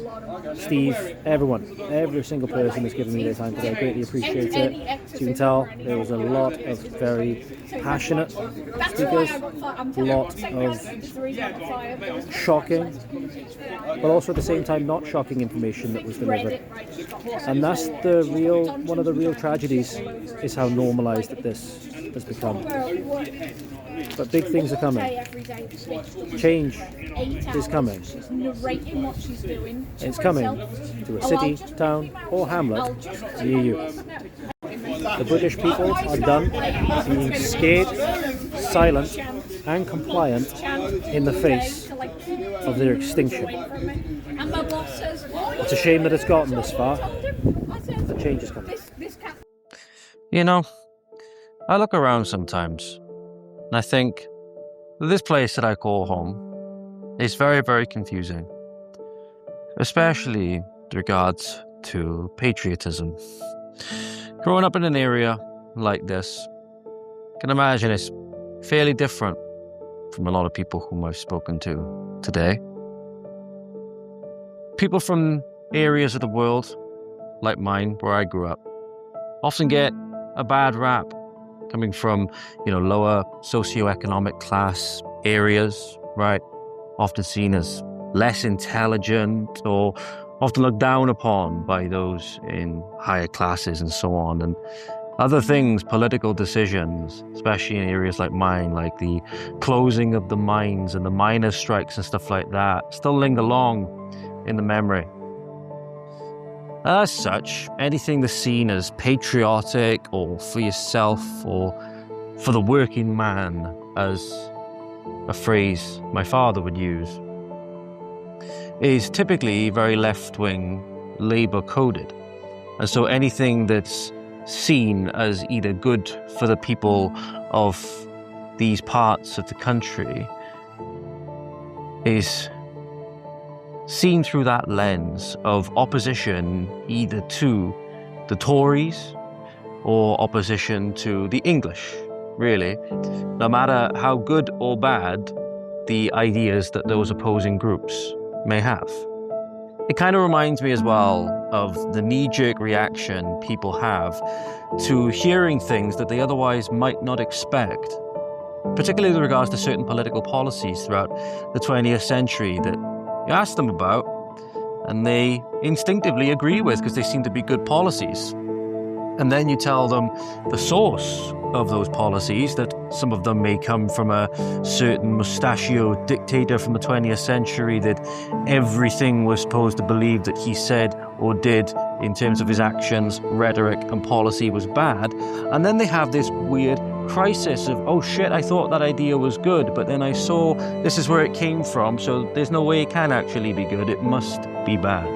[SPEAKER 3] Steve, everyone, every single person that's given me their time today. Greatly appreciate it. As you can tell, there was a lot of very passionate speakers, a lot of shocking, but also at the same time not shocking information that was delivered. And that's one of the real tragedies, is how normalised this has become. But big things are coming. Change is coming. It's coming to a city, town or hamlet near you. The British people are done being scared, silent and compliant in the face of their extinction. It's a shame that it's gotten this far,
[SPEAKER 1] The change is coming.
[SPEAKER 2] You know, I look around sometimes and I think this place that I call home is very, very confusing, especially with regards to patriotism. Growing up in an area like this, I can imagine it's fairly different from a lot of people whom I've spoken to today. People from areas of the world like mine, where I grew up, often get a bad rap coming from, lower socioeconomic class areas, right? Often seen as less intelligent or often looked down upon by those in higher classes and so on. And other things, political decisions, especially in areas like mine, like the closing of the mines and the miners' strikes and stuff like that, still linger long in the memory. As such, anything that's seen as patriotic or for yourself or for the working man, as a phrase my father would use, is typically very left-wing, Labour-coded. And so anything that's seen as either good for the people of these parts of the country is seen through that lens of opposition either to the Tories or opposition to the English, really, no matter how good or bad the ideas that those opposing groups may have. It kind of reminds me as well of the knee-jerk reaction people have to hearing things that they otherwise might not expect, particularly with regards to certain political policies throughout the 20th century that you ask them about and they instinctively agree with because they seem to be good policies. And then you tell them the source of those policies, that some of them may come from a certain mustachioed dictator from the 20th century, that everything we're supposed to believe that he said or did in terms of his actions, rhetoric and policy was bad. And then they have this weird crisis of, oh shit, I thought that idea was good, but then I saw this is where it came from, so there's no way it can actually be good, it must be bad.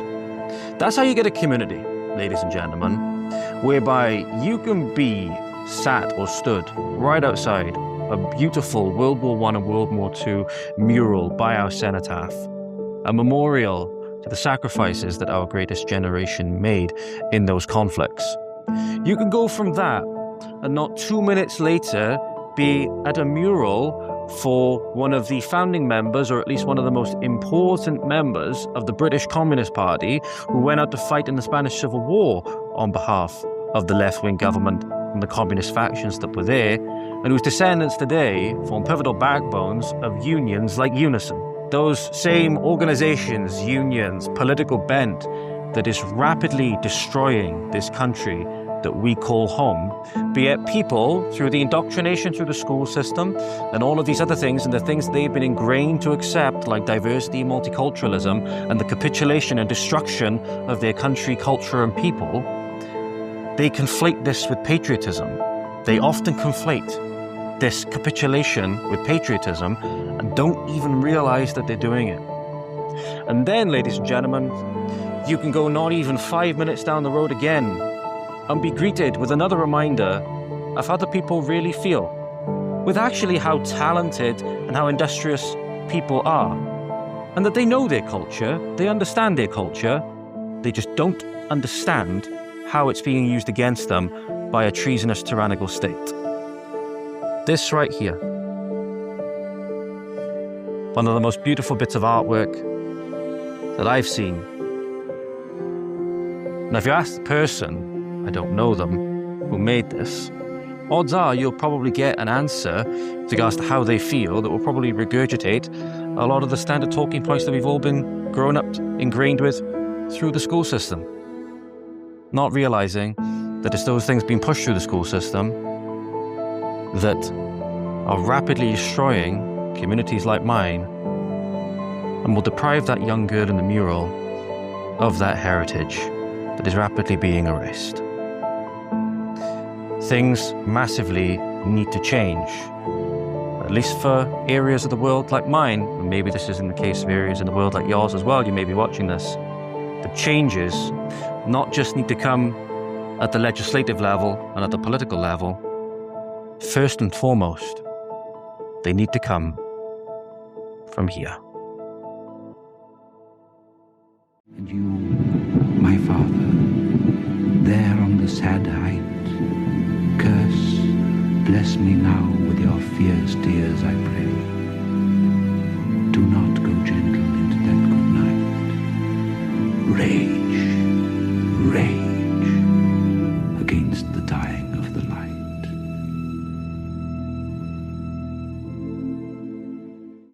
[SPEAKER 2] That's how you get a community, ladies and gentlemen, whereby you can be sat or stood right outside a beautiful World War I and World War II mural by our cenotaph, a memorial to the sacrifices that our greatest generation made in those conflicts. You can go from that and not 2 minutes later be at a mural for one of the founding members, or at least one of the most important members of the British Communist Party, who went out to fight in the Spanish Civil War on behalf of the left-wing government and the communist factions that were there, and whose descendants today form pivotal backbones of unions like Unison. Those same organizations, unions, political bent that is rapidly destroying this country that we call home, be it people through the indoctrination through the school system and all of these other things, and the things they've been ingrained to accept, like diversity and multiculturalism, and the capitulation and destruction of their country, culture and people. They conflate this with patriotism. They often conflate this capitulation with patriotism and don't even realize that they're doing it. And then, ladies and gentlemen, you can go not even 5 minutes down the road again and be greeted with another reminder of how the people really feel, with actually how talented and how industrious people are, and that they know their culture, they understand their culture, they just don't understand how it's being used against them by a treasonous tyrannical state. This right here, one of the most beautiful bits of artwork that I've seen. Now, if you ask the person, I don't know them, who made this, odds are you'll probably get an answer with regards to how they feel that will probably regurgitate a lot of the standard talking points that we've all been grown up, ingrained with through the school system. Not realizing that it's those things being pushed through the school system that are rapidly destroying communities like mine and will deprive that young girl in the mural of that heritage that is rapidly being erased. Things massively need to change, at least for areas of the world like mine, and maybe this isn't the case of areas in the world like yours as well, you may be watching this. The changes not just need to come at the legislative level and at the political level, first and foremost, they need to come from here.
[SPEAKER 18] And you, my father, there on the sad height, curse, bless me now with your fierce tears, I pray. Do not go gentle into that good night. Rage.